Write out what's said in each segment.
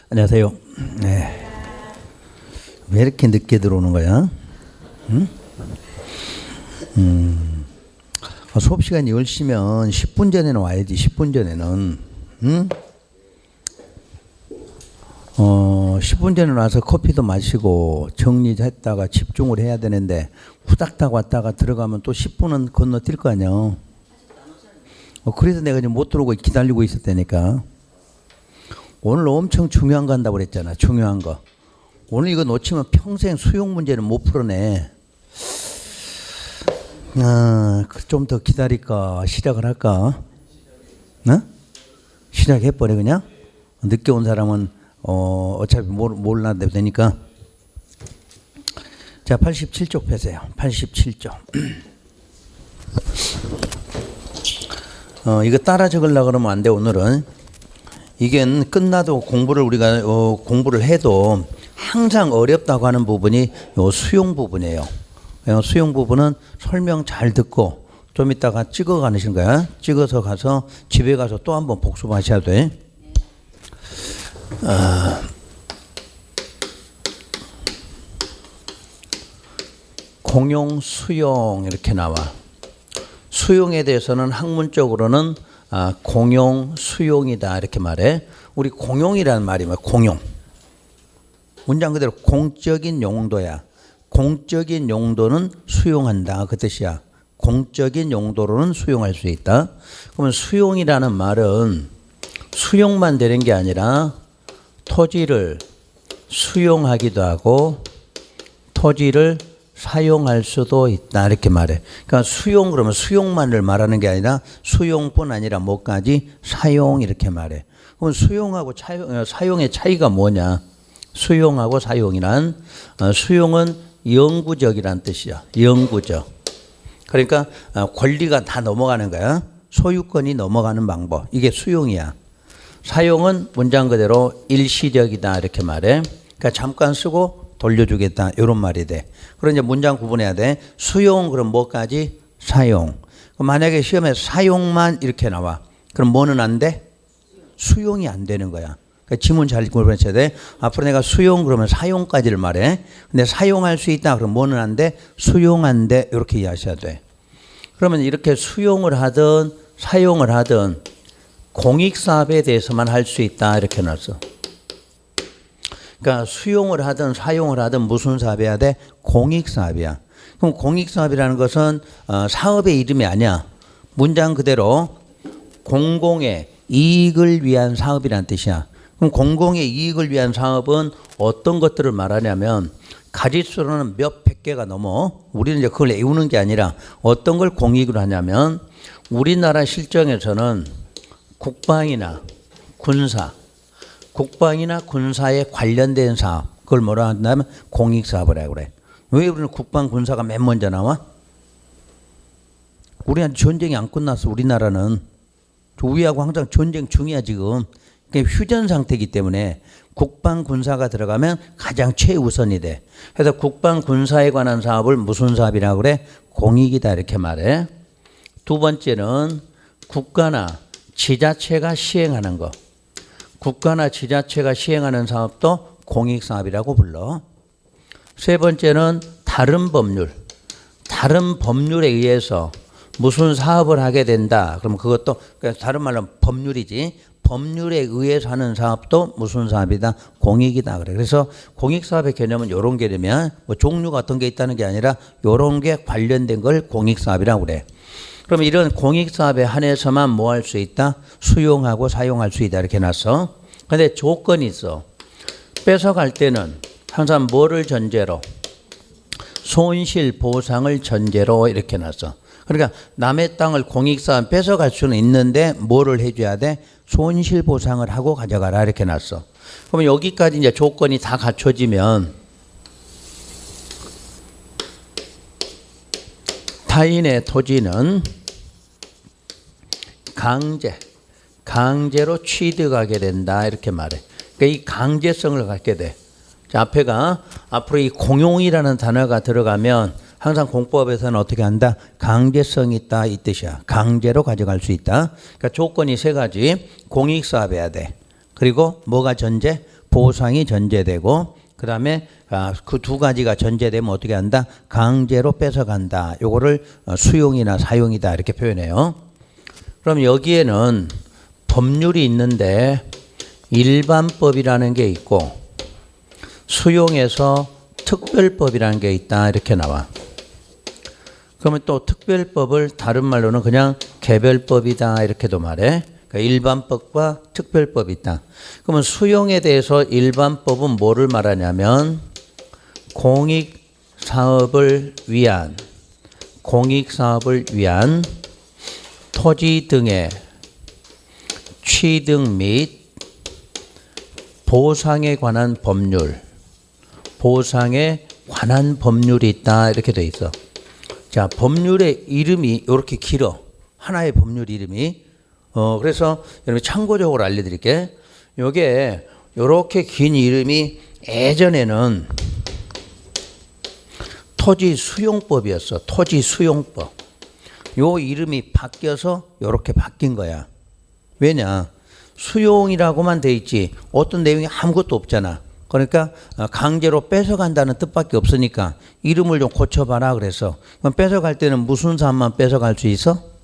안녕하세요. 네. 왜 이렇게 늦게 들어오는 거야? 응? 수업 시간이 10시면 10분 전에는 와야지. 10분 전에는. 응? 10분 전에 와서 커피도 마시고 정리했다가 집중을 해야 되는데 후닥닥 왔다가 들어가면 또 10분은 건너뛸 거 아니야. 그래서 내가 지금 못 들어오고 기다리고 있었다니까. 오늘 엄청 중요한 거 한다고 그랬잖아. 중요한 거. 오늘 이거 놓치면 평생 수용 문제는 못 풀어내. 좀 더 기다릴까? 시작을 할까? 시작해버려 그냥? 늦게 온 사람은 어차피 몰라도 되니까. 자, 87쪽 펴세요. 87쪽. 이거 따라 적으려고 그러면 안 돼, 오늘은. 이게 끝나도 우리가 공부를 해도 항상 어렵다고 하는 부분이 요 수용 부분이에요. 수용 부분은 설명 잘 듣고 좀 이따가 찍어 가시는 거야. 찍어서 가서 집에 가서 또 한번 복습하셔야 돼. 공용, 수용 이렇게 나와. 수용에 대해서는 학문적으로는 공용, 수용이다 이렇게 말해. 우리 공용이라는 말이 뭐야? 공용. 문장 그대로 공적인 용도야. 공적인 용도는 수용한다 그 뜻이야. 공적인 용도로는 수용할 수 있다. 그러면 수용이라는 말은 수용만 되는 게 아니라 토지를 수용하기도 하고 토지를 사용할 수도 있다 이렇게 말해. 그러니까 수용 그러면 수용만을 말하는 게 아니라 수용뿐 아니라 뭐까지 사용 이렇게 말해. 그럼 수용하고 사용의 차이가 뭐냐? 수용하고 사용이란 수용은 영구적이란 뜻이야. 영구적. 그러니까 권리가 다 넘어가는 거야. 소유권이 넘어가는 방법. 이게 수용이야. 사용은 문장 그대로 일시적이다 이렇게 말해. 그러니까 잠깐 쓰고 돌려주겠다 이런 말이 돼. 그럼 이제 문장 구분해야 돼. 수용 그럼 뭐까지? 사용. 그럼 만약에 시험에 사용만 이렇게 나와. 그럼 뭐는 안 돼? 수용이 안 되는 거야. 그러니까 지문 잘 구분해야 돼. 앞으로 내가 수용 그러면 사용까지를 말해. 근데 사용할 수 있다 그럼 뭐는 안 돼? 수용 안 돼. 이렇게 이해하셔야 돼. 그러면 이렇게 수용을 하든 사용을 하든 공익사업에 대해서만 할 수 있다 이렇게 놨어. 그러니까 수용을 하든 사용을 하든 무슨 사업이야 돼? 공익사업이야. 그럼 공익사업이라는 것은 사업의 이름이 아니야. 문장 그대로 공공의 이익을 위한 사업이라는 뜻이야. 그럼 공공의 이익을 위한 사업은 어떤 것들을 말하냐면 가짓수로는 몇백 개가 넘어. 우리는 이제 그걸 외우는 게 아니라 어떤 걸 공익으로 하냐면 우리나라 실정에서는 국방이나 군사 국방이나 군사에 관련된 사업, 그걸 뭐라 한다면 공익사업을 하고 그래. 왜 우리는 국방, 군사가 맨 먼저 나와? 우리한테 전쟁이 안 끝났어, 우리나라는. 우리하고 항상 전쟁 중이야, 지금. 그러니까 휴전 상태이기 때문에 국방, 군사가 들어가면 가장 최우선이 돼. 그래서 국방, 군사에 관한 사업을 무슨 사업이라고 그래? 공익이다, 이렇게 말해. 두 번째는 국가나 지자체가 시행하는 거. 국가나 지자체가 시행하는 사업도 공익사업이라고 불러. 세 번째는 다른 법률. 다른 법률에 의해서 무슨 사업을 하게 된다. 그럼 그것도 다른 말로 법률이지. 법률에 의해서 하는 사업도 무슨 사업이다? 공익이다. 그래. 그래서 공익사업의 개념은 이런 개념이야. 뭐 종류가 어떤 게 있다는 게 아니라 이런 게 관련된 걸 공익사업이라고 그래. 그러면 이런 공익사업에 한해서만 뭐 할 수 있다? 수용하고 사용할 수 있다. 이렇게 놨어. 근데 조건이 있어. 뺏어갈 때는 항상 뭐를 전제로? 손실 보상을 전제로 이렇게 놨어. 그러니까 남의 땅을 공익사업 뺏어갈 수는 있는데 뭐를 해줘야 돼? 손실 보상을 하고 가져가라 이렇게 놨어. 그러면 여기까지 이제 조건이 다 갖춰지면 타인의 토지는 강제로 취득하게 된다 이렇게 말해. 그러니까 이 강제성을 갖게 돼. 자, 앞으로 이 공용이라는 단어가 들어가면 항상 공법에서는 어떻게 한다? 강제성이 있다 이 뜻이야. 강제로 가져갈 수 있다. 그러니까 조건이 세 가지. 공익사업해야 돼. 그리고 뭐가 전제? 보상이 전제되고 그다음에 그 두 가지가 전제되면 어떻게 한다? 강제로 뺏어간다. 요거를 수용이나 사용이다 이렇게 표현해요. 그럼 여기에는 법률이 있는데 일반법이라는 게 있고 수용에서 특별법이라는 게 있다 이렇게 나와. 그러면 또 특별법을 다른 말로는 그냥 개별법이다 이렇게도 말해. 그러니까 일반법과 특별법이 있다. 그러면 수용에 대해서 일반법은 뭐를 말하냐면 공익사업을 위한 토지 등의 취득 및 보상에 관한 법률이 있다 이렇게 돼 있어. 자, 법률의 이름이 이렇게 길어. 하나의 법률 이름이. 그래서 여러분 참고적으로 알려드릴게. 요게 이렇게 긴 이름이 예전에는 토지수용법이었어. 토지수용법. 요 이름이 바뀌어서 이렇게 바뀐 거야. 왜냐? 수용이라고만 돼 있지 어떤 내용이 아무것도 없잖아. 그러니까 강제로 뺏어간다는 뜻밖에 없으니까 이름을 좀 고쳐봐라 그래서. 그럼 뺏어갈 때는 무슨 사업만 뺏어갈 수 있어?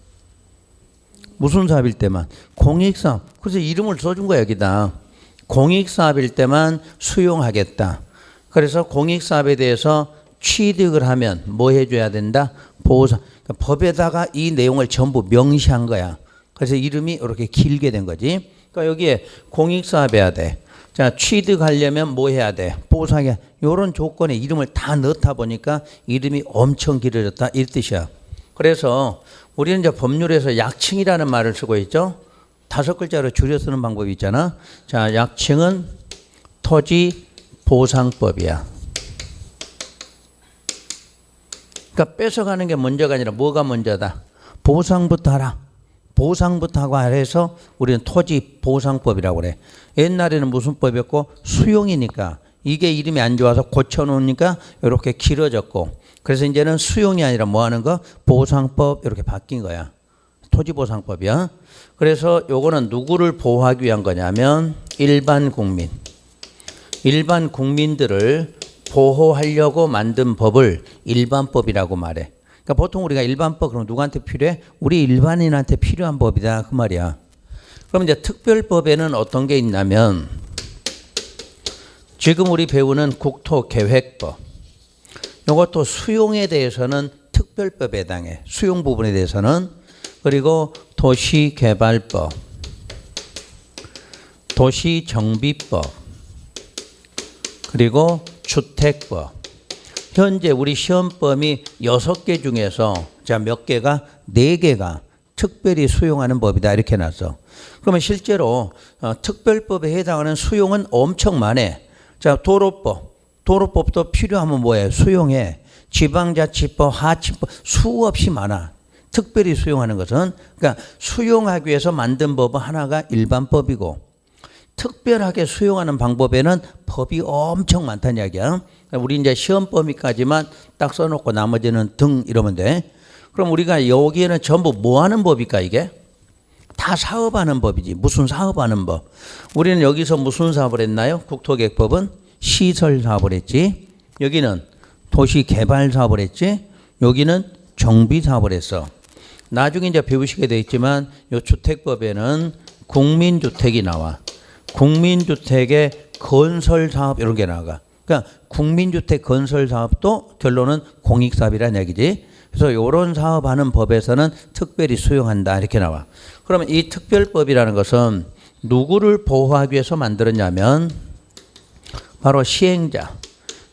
무슨 사업일 때만? 공익사업. 그래서 이름을 써준 거야 여기다. 공익사업일 때만 수용하겠다. 그래서 공익사업에 대해서 취득을 하면 뭐 해줘야 된다? 보상. 그러니까 법에다가 이 내용을 전부 명시한 거야. 그래서 이름이 이렇게 길게 된 거지. 그러니까 여기에 공익사업해야 돼. 자, 취득하려면 뭐 해야 돼? 보상해. 이런 조건에 이름을 다 넣다 보니까 이름이 엄청 길어졌다 이 뜻이야. 그래서 우리는 이제 법률에서 약칭이라는 말을 쓰고 있죠. 5글자로 줄여 쓰는 방법이 있잖아. 자, 약칭은 토지보상법이야. 그러니까 뺏어가는 게 문제가 아니라 뭐가 문제다? 보상부터 하라. 보상부터 하고 해서 우리는 토지보상법이라고 그래. 옛날에는 무슨 법이었고 수용이니까 이게 이름이 안 좋아서 고쳐놓으니까 이렇게 길어졌고 그래서 이제는 수용이 아니라 뭐 하는 거? 보상법 이렇게 바뀐 거야. 토지보상법이야. 그래서 요거는 누구를 보호하기 위한 거냐면 일반 국민들을 보호하려고 만든 법을 일반법이라고 말해. 그러니까 보통 우리가 일반법 그럼 누구한테 필요해? 우리 일반인한테 필요한 법이다 그 말이야. 그럼 이제 특별법에는 어떤 게 있냐면 지금 우리 배우는 국토계획법. 이것도 수용에 대해서는 특별법에 해당해. 수용 부분에 대해서는. 그리고 도시개발법, 도시정비법, 그리고 주택법. 현재 우리 시험범위 6개 중에서 자, 몇 개가? 4개가 특별히 수용하는 법이다 이렇게 놨어. 그러면 실제로 특별법에 해당하는 수용은 엄청 많아. 자, 도로법도 필요하면 뭐해? 수용해. 지방자치법, 하치법 수없이 많아. 특별히 수용하는 것은. 그러니까 수용하기 위해서 만든 법은 하나가 일반법이고 특별하게 수용하는 방법에는 법이 엄청 많다는 이야기야. 우리 이제 시험 범위까지만 딱 써놓고 나머지는 등 이러면 돼. 그럼 우리가 여기에는 전부 뭐 하는 법일까 이게? 다 사업하는 법이지. 무슨 사업하는 법. 우리는 여기서 무슨 사업을 했나요? 국토계획법은 시설 사업을 했지. 여기는 도시개발 사업을 했지. 여기는 정비 사업을 했어. 나중에 이제 배우시게 돼 있지만 이 주택법에는 국민주택이 나와. 국민주택의 건설 사업 이런 게 나가. 그러니까 국민주택 건설 사업도 결론은 공익사업이라는 얘기지. 그래서 이런 사업하는 법에서는 특별히 수용한다 이렇게 나와. 그러면 이 특별법이라는 것은 누구를 보호하기 위해서 만들었냐면 바로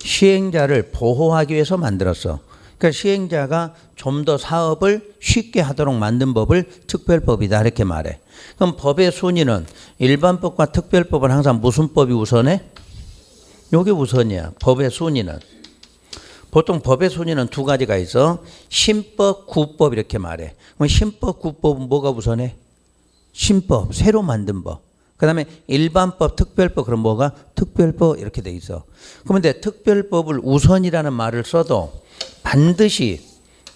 시행자를 보호하기 위해서 만들었어. 그러니까 시행자가 좀 더 사업을 쉽게 하도록 만든 법을 특별법이다 이렇게 말해. 그럼 법의 순위는 일반법과 특별법은 항상 무슨 법이 우선해? 요게 우선이야. 법의 순위는. 보통 법의 순위는 두 가지가 있어. 신법, 구법 이렇게 말해. 그럼 신법, 구법은 뭐가 우선해? 신법, 새로 만든 법. 그 다음에 일반법, 특별법, 그럼 뭐가? 특별법 이렇게 돼 있어. 그런데 특별법을 우선이라는 말을 써도 반드시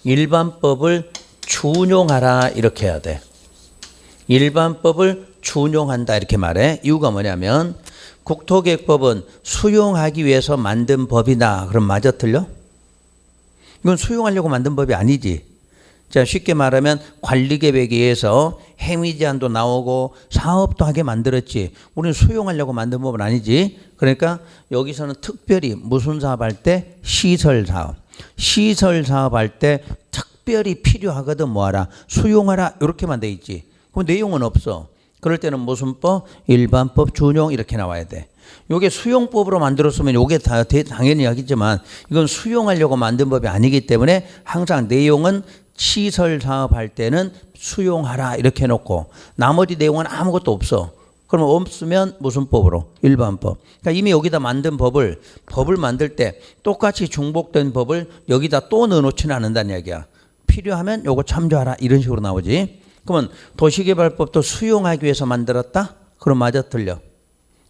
일반법을 준용하라 이렇게 해야 돼. 일반법을 준용한다 이렇게 말해. 이유가 뭐냐면 국토계획법은 수용하기 위해서 만든 법이다. 그럼 맞아 틀려? 이건 수용하려고 만든 법이 아니지. 자, 쉽게 말하면 관리계획에 의해서 행위 제한도 나오고 사업도 하게 만들었지. 우리는 수용하려고 만든 법은 아니지. 그러니까 여기서는 특별히 무슨 사업할 때? 시설사업. 시설사업할 때 특별히 필요하거든 뭐하라? 수용하라. 이렇게만 돼 있지. 그럼 내용은 없어. 그럴 때는 무슨 법? 일반법, 준용 이렇게 나와야 돼. 요게 수용법으로 만들었으면 요게 다 당연히 하겠지만 이건 수용하려고 만든 법이 아니기 때문에 항상 내용은 시설 사업할 때는 수용하라 이렇게 해놓고 나머지 내용은 아무것도 없어. 그러면 없으면 무슨 법으로? 일반법. 그러니까 이미 여기다 만든 법을 만들 때 똑같이 중복된 법을 여기다 또 넣어놓지는 않는다는 이야기야. 필요하면 요거 참조하라 이런 식으로 나오지. 그러면 도시개발법도 수용하기 위해서 만들었다? 그럼 맞아 틀려?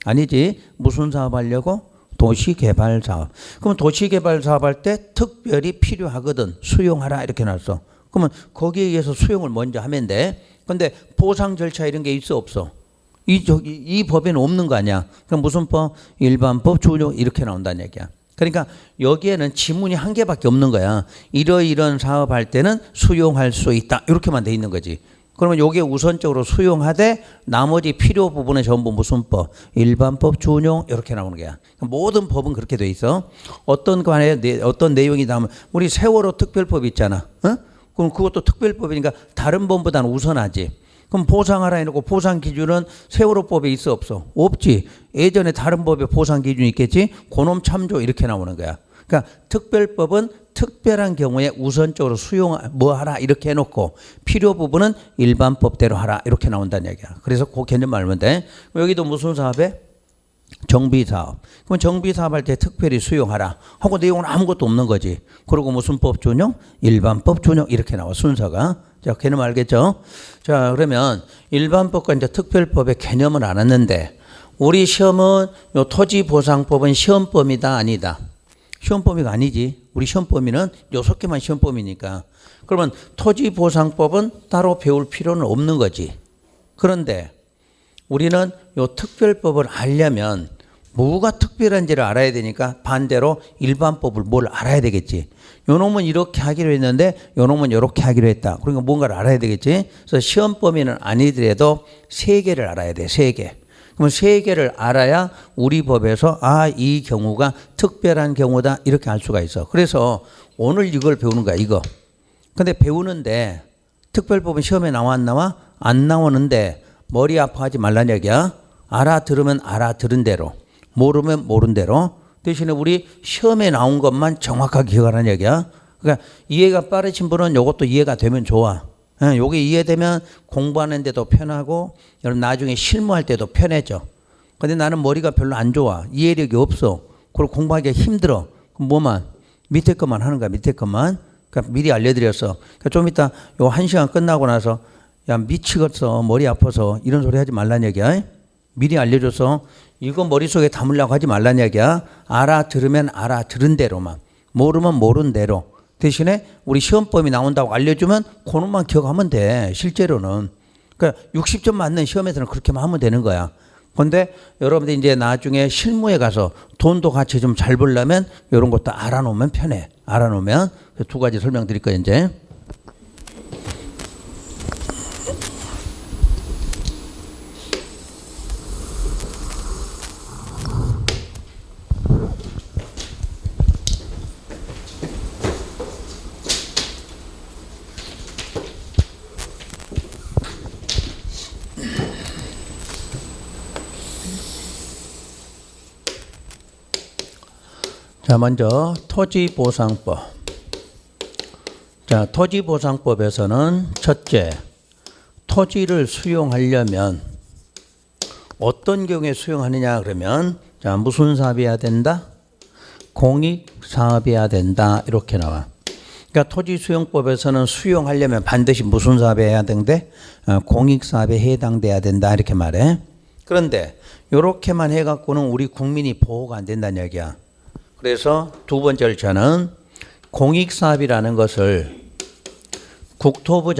아니지. 무슨 사업 하려고? 도시개발 사업. 그러면 도시개발 사업 할 때 특별히 필요하거든. 수용하라 이렇게 나왔어. 그러면 거기에 의해서 수용을 먼저 하면 돼. 근데 보상 절차 이런 게 있어 없어? 이 법에는 없는 거 아니야. 그럼 무슨 법? 일반법, 준용 이렇게 나온다는 얘기야. 그러니까 여기에는 지문이 한 개밖에 없는 거야. 이런 사업할 때는 수용할 수 있다. 이렇게만 돼 있는 거지. 그러면 요게 우선적으로 수용하되 나머지 필요 부분은 전부 무슨 법? 일반법, 준용 이렇게 나오는 거야. 모든 법은 그렇게 돼 있어. 어떤 관에 어떤 내용이 나오면 우리 세월호 특별법 있잖아. 어? 그럼 그것도 특별법이니까 다른 법보다는 우선하지. 그럼 보상하라 해놓고 보상 기준은 세월호법에 있어 없어? 없지. 예전에 다른 법에 보상 기준이 있겠지. 그놈 참조 이렇게 나오는 거야. 그러니까 특별법은 특별한 경우에 우선적으로 뭐 하라 이렇게 해놓고 필요 부분은 일반법대로 하라 이렇게 나온다는 얘기야. 그래서 그 개념 알면 돼. 여기도 무슨 사업에? 정비사업. 그럼 정비사업 할 때 특별히 수용하라 하고 내용은 아무것도 없는 거지. 그리고 무슨 법 준용? 일반법 준용 이렇게 나와 순서가. 자, 개념 알겠죠? 자, 그러면 일반법과 이제 특별법의 개념을 알았는데 우리 시험은 요 토지보상법은 시험범위다 아니다? 시험범위가 아니지. 우리 시험범위는 6개만 시험범위니까. 그러면 토지보상법은 따로 배울 필요는 없는 거지. 그런데 우리는 요 특별법을 알려면 뭐가 특별한지를 알아야 되니까 반대로 일반법을 뭘 알아야 되겠지. 요 놈은 이렇게 하기로 했는데 요 놈은 이렇게 하기로 했다. 그러니까 뭔가를 알아야 되겠지. 그래서 시험 범위는 아니더라도 3개를 알아야 돼. 3개. 그러면 3개를 알아야 우리 법에서 이 경우가 특별한 경우다 이렇게 알 수가 있어. 그래서 오늘 이걸 배우는 거야. 이거. 근데 배우는데 특별법은 시험에 나와 안 나와? 안 나오는데 머리 아파하지 말란 얘기야. 알아들으면 알아들은 대로, 모르면 모른 대로. 대신에 우리 시험에 나온 것만 정확하게 기억하라는 얘기야. 그러니까 이해가 빠르신 분은 이것도 이해가 되면 좋아. 요게 이해되면 공부하는 데도 편하고 여러분 나중에 실무할 때도 편해져. 근데 나는 머리가 별로 안 좋아. 이해력이 없어. 그리고 공부하기가 힘들어. 그럼 뭐만? 밑에 것만 하는 거야. 밑에 것만. 그러니까 미리 알려드렸어. 그러니까 좀 이따 요 1시간 끝나고 나서 야 미치겠어 머리 아파서 이런 소리 하지 말란 얘기야. 미리 알려줘서 이거 머릿속에 담으려고 하지 말란 얘기야. 알아들으면 알아들은 대로만, 모르면 모른 대로. 대신에 우리 시험범위 나온다고 알려주면 그놈만 기억하면 돼. 실제로는. 그러니까 60점 맞는 시험에서는 그렇게만 하면 되는 거야. 그런데 여러분들 이제 나중에 실무에 가서 돈도 같이 좀 잘 벌려면 이런 것도 알아놓으면 편해. 알아놓으면 2가지 설명드릴 거예요 이제. 자, 먼저 토지보상법. 자, 토지보상법에서는 첫째, 토지를 수용하려면 어떤 경우에 수용하느냐 그러면 자, 무슨 사업이어야 된다? 공익사업이어야 된다. 이렇게 나와. 그러니까 토지수용법에서는 수용하려면 반드시 무슨 사업에 해야 된대? 공익사업에 해당돼야 된다. 이렇게 말해. 그런데 이렇게만 해갖고는 우리 국민이 보호가 안 된다는 얘기야. 그래서 2번째 절차는 공익사업이라는 것을 국토부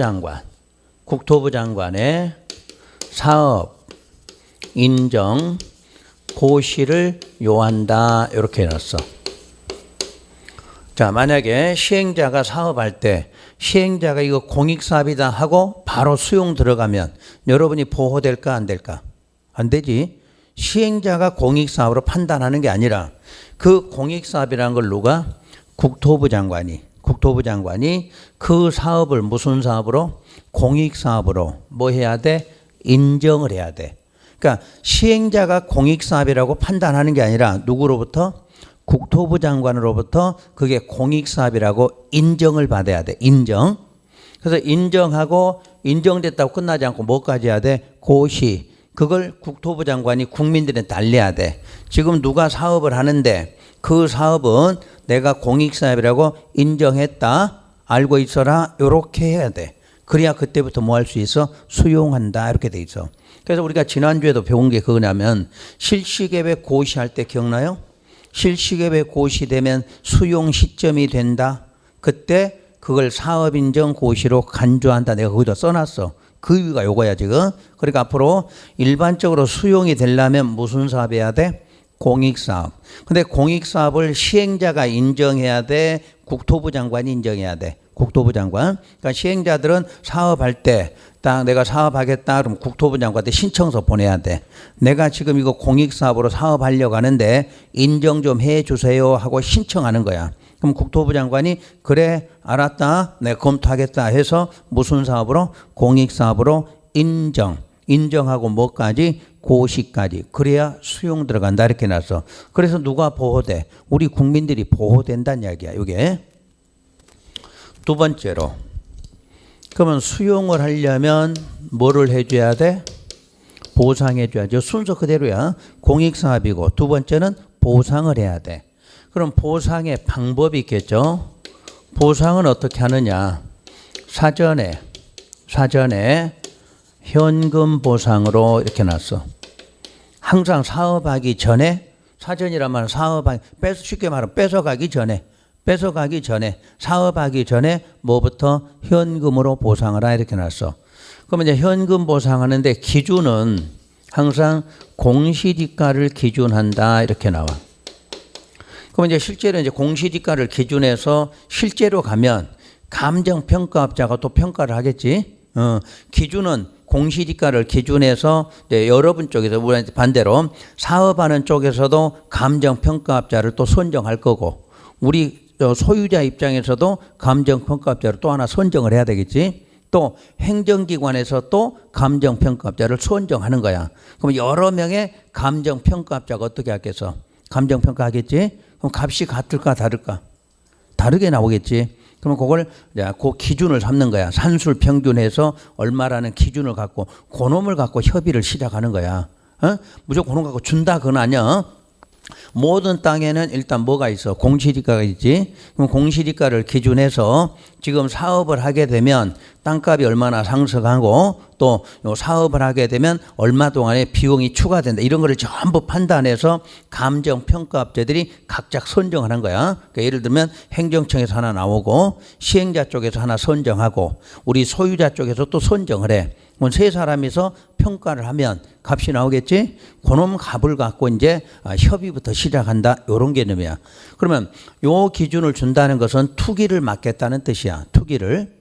장관의 사업 인정 고시를 요한다. 이렇게 해놨어. 자, 만약에 시행자가 사업할 때 시행자가 이거 공익사업이다 하고 바로 수용 들어가면 여러분이 보호될까 안 될까? 안 되지. 시행자가 공익사업으로 판단하는 게 아니라 그 공익사업이라는 걸 누가? 국토부 장관이 그 사업을 무슨 사업으로? 공익사업으로 뭐 해야 돼? 인정을 해야 돼. 그러니까 시행자가 공익사업이라고 판단하는 게 아니라 누구로부터? 국토부 장관으로부터 그게 공익사업이라고 인정을 받아야 돼. 인정. 그래서 인정하고 인정됐다고 끝나지 않고 뭐까지 해야 돼? 고시. 그걸 국토부 장관이 국민들한테 알려야 돼. 지금 누가 사업을 하는데 그 사업은 내가 공익사업이라고 인정했다. 알고 있어라. 이렇게 해야 돼. 그래야 그때부터 뭐 할 수 있어? 수용한다. 이렇게 돼 있어. 그래서 우리가 지난주에도 배운 게 그거냐면 실시계획 고시할 때 기억나요? 실시계획 고시되면 수용 시점이 된다. 그때 그걸 사업인정 고시로 간주한다. 내가 거기다 써놨어. 그 이유가 요거야 지금. 그러니까 앞으로 일반적으로 수용이 되려면 무슨 사업 해야 돼? 공익사업. 근데 공익사업을 시행자가 인정해야 돼? 국토부 장관이 인정해야 돼? 국토부 장관. 그러니까 시행자들은 사업할 때 딱 내가 사업하겠다 그러면 국토부 장관한테 신청서 보내야 돼. 내가 지금 이거 공익사업으로 사업하려고 하는데 인정 좀 해주세요 하고 신청하는 거야. 그럼 국토부 장관이 그래 알았다 내가 검토하겠다 해서 무슨 사업으로? 공익사업으로 인정하고 뭐까지? 고시까지. 그래야 수용 들어간다 이렇게 놨어. 그래서 누가 보호돼? 우리 국민들이 보호된다는 이야기야. 이게 두 번째로 그러면 수용을 하려면 뭐를 해줘야 돼? 보상해줘야죠. 순서 그대로야. 공익사업이고 두 번째는 보상을 해야 돼. 그럼 보상의 방법이 있겠죠. 보상은 어떻게 하느냐. 사전에 현금 보상으로 이렇게 놨어. 항상 사업하기 전에 사전이라면 쉽게 말하면 뺏어가기 전에 사업하기 전에 뭐부터? 현금으로 보상을 하라 이렇게 놨어. 그러면 이제 현금 보상하는데 기준은 항상 공시지가를 기준한다 이렇게 나와. 그럼 이제 실제로 이제 공시지가를 기준해서 실제로 가면 감정평가업자가 또 평가를 하겠지. 기준은 공시지가를 기준해서 이제 여러분 쪽에서 우리한테 반대로 사업하는 쪽에서도 감정평가업자를 또 선정할 거고 우리 소유자 입장에서도 감정평가업자를 또 하나 선정을 해야 되겠지. 또 행정기관에서 또 감정평가업자를 선정하는 거야. 그럼 여러 명의 감정평가업자가 어떻게 하겠어? 감정평가하겠지. 그럼 값이 같을까 다를까? 다르게 나오겠지. 그러면 그걸 그 기준을 삼는 거야. 산술 평균해서 얼마라는 기준을 갖고 그놈을 갖고 협의를 시작하는 거야. 무조건 그놈 갖고 준다 그건 아니야. 모든 땅에는 일단 뭐가 있어? 공시지가가 있지. 그럼 공시지가를 기준해서 지금 사업을 하게 되면 땅값이 얼마나 상승하고 또 사업을 하게 되면 얼마 동안에 비용이 추가된다. 이런 거를 전부 판단해서 감정평가업체들이 각자 선정을 한 거야. 그러니까 예를 들면 행정청에서 하나 나오고 시행자 쪽에서 하나 선정하고 우리 소유자 쪽에서 또 선정을 해. 그럼 세 사람이서 평가를 하면 값이 나오겠지? 그놈 값을 갖고 이제 협의부터 시작한다. 이런 개념이야. 그러면 요 기준을 준다는 것은 투기를 막겠다는 뜻이야. 투기를.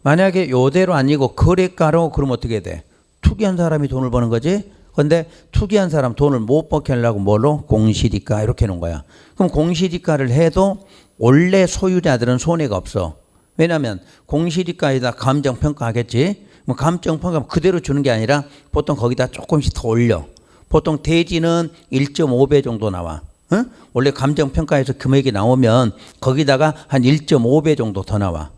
만약에 요대로 아니고 거래가로 그러면 어떻게 돼? 투기한 사람이 돈을 버는 거지? 그런데 투기한 사람 돈을 못 벌게 하려고 뭘로? 공시지가 이렇게 해놓은 거야. 그럼 공시지가를 해도 원래 소유자들은 손해가 없어. 왜냐하면 공시지가에다 감정평가하겠지? 뭐 감정평가 그대로 주는 게 아니라 보통 거기다 조금씩 더 올려. 보통 대지는 1.5배 정도 나와. 원래 감정평가에서 금액이 나오면 거기다가 한 1.5배 정도 더 나와.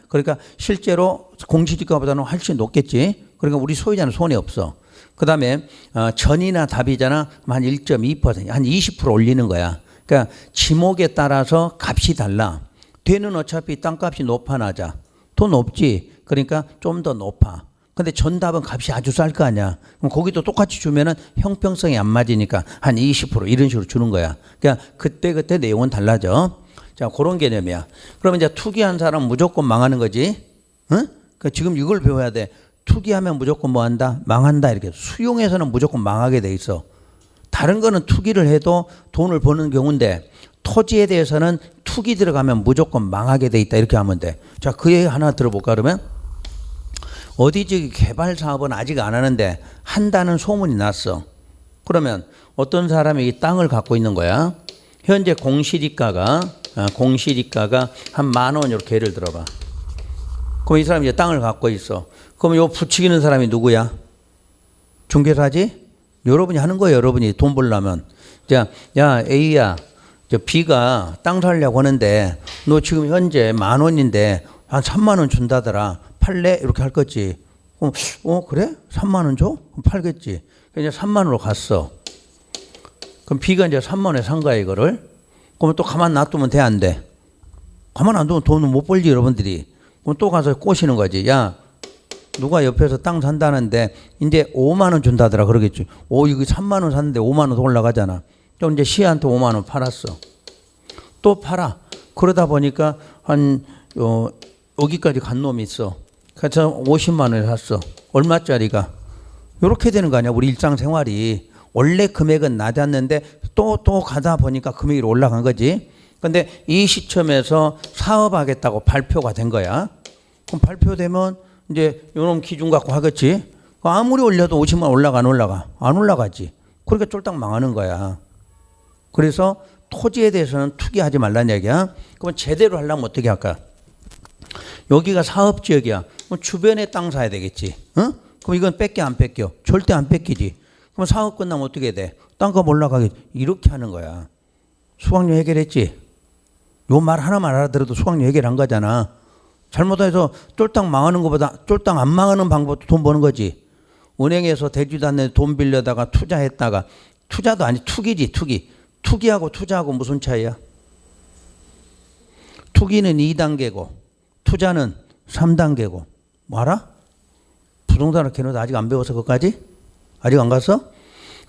그러니까 실제로 공시지가보다는 훨씬 높겠지. 그러니까 우리 소유자는 손해 없어. 그 다음에 전이나 답이잖아. 한 1.2%, 한 20% 올리는 거야. 그러니까 지목에 따라서 값이 달라. 되는 어차피 땅값이 높아 낮아. 더 높지. 그러니까 좀 더 높아. 근데 전답은 값이 아주 쌀 거 아니야. 그럼 거기도 똑같이 주면은 형평성이 안 맞으니까 한 20% 이런 식으로 주는 거야. 그러니까 그때 내용은 달라져. 자, 그런 개념이야. 그러면 이제 투기한 사람은 무조건 망하는 거지. 그러니까 지금 이걸 배워야 돼. 투기하면 무조건 뭐 한다? 망한다. 이렇게. 수용해서는 무조건 망하게 돼 있어. 다른 거는 투기를 해도 돈을 버는 경우인데 토지에 대해서는 투기 들어가면 무조건 망하게 돼 있다 이렇게 하면 돼. 자, 그 얘기 하나 들어볼까 그러면? 어디 저기 개발 사업은 아직 안 하는데 한다는 소문이 났어. 그러면 어떤 사람이 이 땅을 갖고 있는 거야. 현재 공시지가가 한 10,000,000원 이렇게 예를 들어봐. 그럼 이 사람이 이제 땅을 갖고 있어. 그럼 요 부추기는 사람이 누구야? 중개사지? 여러분이 하는 거예요. 여러분이 돈 벌려면. 자, 야 A야, 저 B가 땅 살려고 하는데 너 지금 현재 10,000원인데 한 30,000원 준다더라. 팔래? 이렇게 할 거지. 그래? 30,000원 줘? 그럼 팔겠지. 그냥 30,000원으로 갔어. 그럼 B가 이제 30,000원에 산 거야 이거를. 그러면 또 가만 놔두면 돼 안 돼? 가만 안 두면 돈은 못 벌지 여러분들이. 그럼 또 가서 꼬시는 거지. 야, 누가 옆에서 땅 산다는데 이제 50,000원 준다더라 그러겠지. 이거 30,000원 샀는데 50,000원 더 올라가잖아. 또 이제 C한테 50,000원 팔았어. 또 팔아. 그러다 보니까 한 여기까지 간 놈이 있어. 그래서 500,000원에 샀어. 얼마짜리가? 이렇게 되는 거 아니야 우리 일상생활이. 원래 금액은 낮았는데 또 가다 보니까 금액이 올라간 거지. 근데 이 시점에서 사업하겠다고 발표가 된 거야. 그럼 발표되면 이제 요놈 기준 갖고 하겠지. 아무리 올려도 50만 올라가 안 올라가? 안 올라가지. 그러니까 쫄딱 망하는 거야. 그래서 토지에 대해서는 투기하지 말라는 얘기야. 그럼 제대로 하려면 어떻게 할까? 여기가 사업지역이야. 그럼 주변에 땅 사야 되겠지. 응? 그럼 이건 뺏겨 안 뺏겨? 절대 안 뺏기지. 그럼 사업 끝나면 어떻게 돼? 땅값 올라가겠지. 이렇게 하는 거야. 수강료 해결했지? 요 말 하나만 알아들어도 수강료 해결한 거잖아. 잘못해서 쫄딱 망하는 것보다 쫄딱 안 망하는 방법도 돈 버는 거지. 은행에서 대주도 않는 돈 빌려다가 투자했다가 투자도 아니 투기지 투기. 투기하고 투자하고 무슨 차이야? 투기는 2단계고 투자는 3단계고 뭐 알아? 부동산을 캐놓도 아직 안 배워서 그것까지? 아직 안 갔어?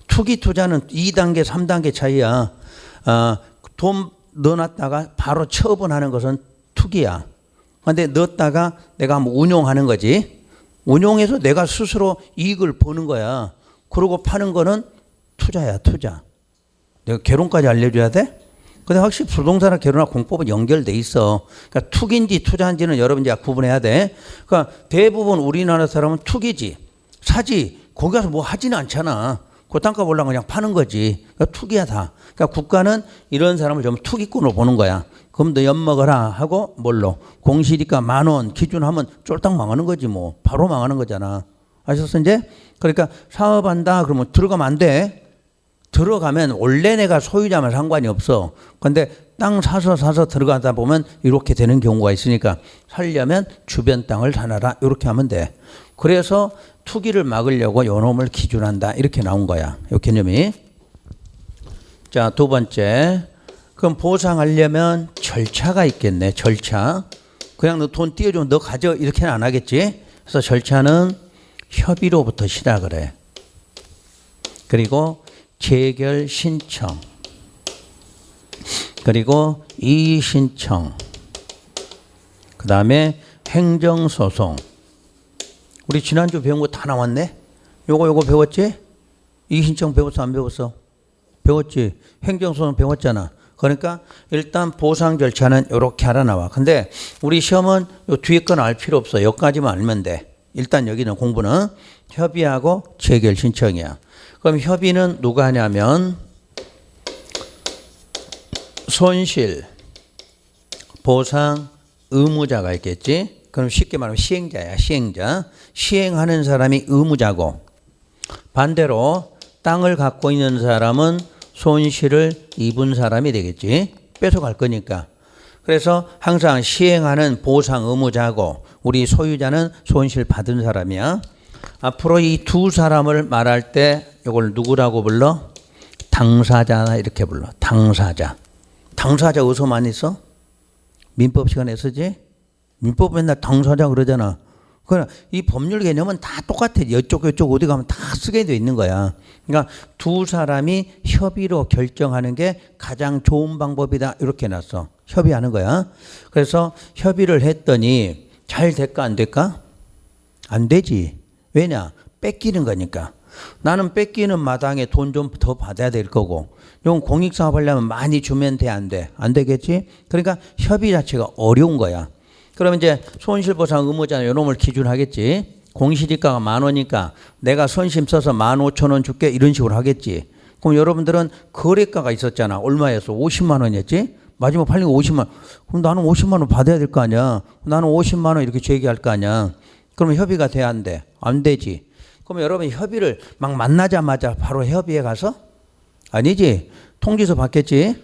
투기 투자는 2단계 3단계 차이야. 돈 넣어놨다가 바로 처분하는 것은 투기야. 근데 넣었다가 내가 한번 운용하는 거지. 운용해서 내가 스스로 이익을 버는 거야. 그러고 파는 거는 투자야, 투자. 내가 개론까지 알려줘야 돼? 근데 확실히 부동산과 개론과 공법은 연결돼 있어. 그러니까 투기인지 투자인지는 여러분이 구분해야 돼. 그러니까 대부분 우리나라 사람은 투기지. 사지. 거기 가서 뭐 하지는 않잖아. 그 땅값 올라가면 그냥 파는 거지. 그러니까 투기야 다. 그러니까 국가는 이런 사람을 좀 투기꾼으로 보는 거야. 그럼 너 엿먹어라 하고 뭘로? 공시지가 10,000원 기준하면 쫄딱 망하는 거지 뭐. 바로 망하는 거잖아. 아셨어 이제? 그러니까 사업한다 그러면 들어가면 안 돼. 들어가면 원래 내가 소유자면 상관이 없어. 근데 땅 사서 들어가다 보면 이렇게 되는 경우가 있으니까 살려면 주변 땅을 사놔라 이렇게 하면 돼. 그래서 투기를 막으려고 요놈을 기준한다 이렇게 나온 거야. 이 개념이. 자, 두 번째. 그럼 보상하려면 절차가 있겠네. 절차. 그냥 너 돈 띄워주면 너 가져 이렇게는 안 하겠지. 그래서 절차는 협의로부터 시작을 해. 그리고 재결 신청. 그리고 이의 신청. 그 다음에 행정소송. 우리 지난주 배운 거 다 나왔네? 요거 배웠지? 이의 신청 배웠어 안 배웠어? 배웠지. 행정소송 배웠잖아. 그러니까 일단 보상 절차는 이렇게 하나 나와. 근데 우리 시험은 요 뒤에 건 알 필요 없어. 여기까지만 알면 돼. 일단 여기는 공부는 협의하고 재결 신청이야. 그럼 협의는 누가 하냐면 손실, 보상, 의무자가 있겠지. 그럼 쉽게 말하면 시행자야. 시행자. 시행하는 사람이 의무자고 반대로 땅을 갖고 있는 사람은 손실을 입은 사람이 되겠지. 뺏어갈 거니까. 그래서 항상 시행하는 보상 의무자고 우리 소유자는 손실 받은 사람이야. 앞으로 이 두 사람을 말할 때 이걸 누구라고 불러? 당사자 이렇게 불러. 당사자. 당사자 어디서 많이 써? 민법 시간에 쓰지? 민법 맨날 당사자 그러잖아. 그러나 이 법률 개념은 다 똑같아. 이쪽 어디 가면 다 쓰게 돼 있는 거야. 그러니까 두 사람이 협의로 결정하는 게 가장 좋은 방법이다. 이렇게 놨어. 협의하는 거야. 그래서 협의를 했더니 잘 될까 안 될까? 안 되지. 왜냐? 뺏기는 거니까. 나는 뺏기는 마당에 돈 좀 더 받아야 될 거고, 이건 공익사업 하려면 많이 주면 돼, 안 돼? 안 되겠지? 그러니까 협의 자체가 어려운 거야. 그러면 이제 손실보상 의무자 이놈을 기준하겠지. 공시지가가 10,000원이니까 내가 선심 써서 15,000원 줄게 이런 식으로 하겠지. 그럼 여러분들은 거래가가 있었잖아. 얼마였어? 50만 원이었지? 마지막 팔린 거 50만 원. 그럼 나는 50만 원 받아야 될 거 아니야. 나는 50만 원 이렇게 제기할 거 아니야. 그러면 협의가 돼야 안 돼? 안 되지. 그럼 여러분 협의를 막 만나자마자 바로 협의해 가서? 아니지. 통지서 받겠지.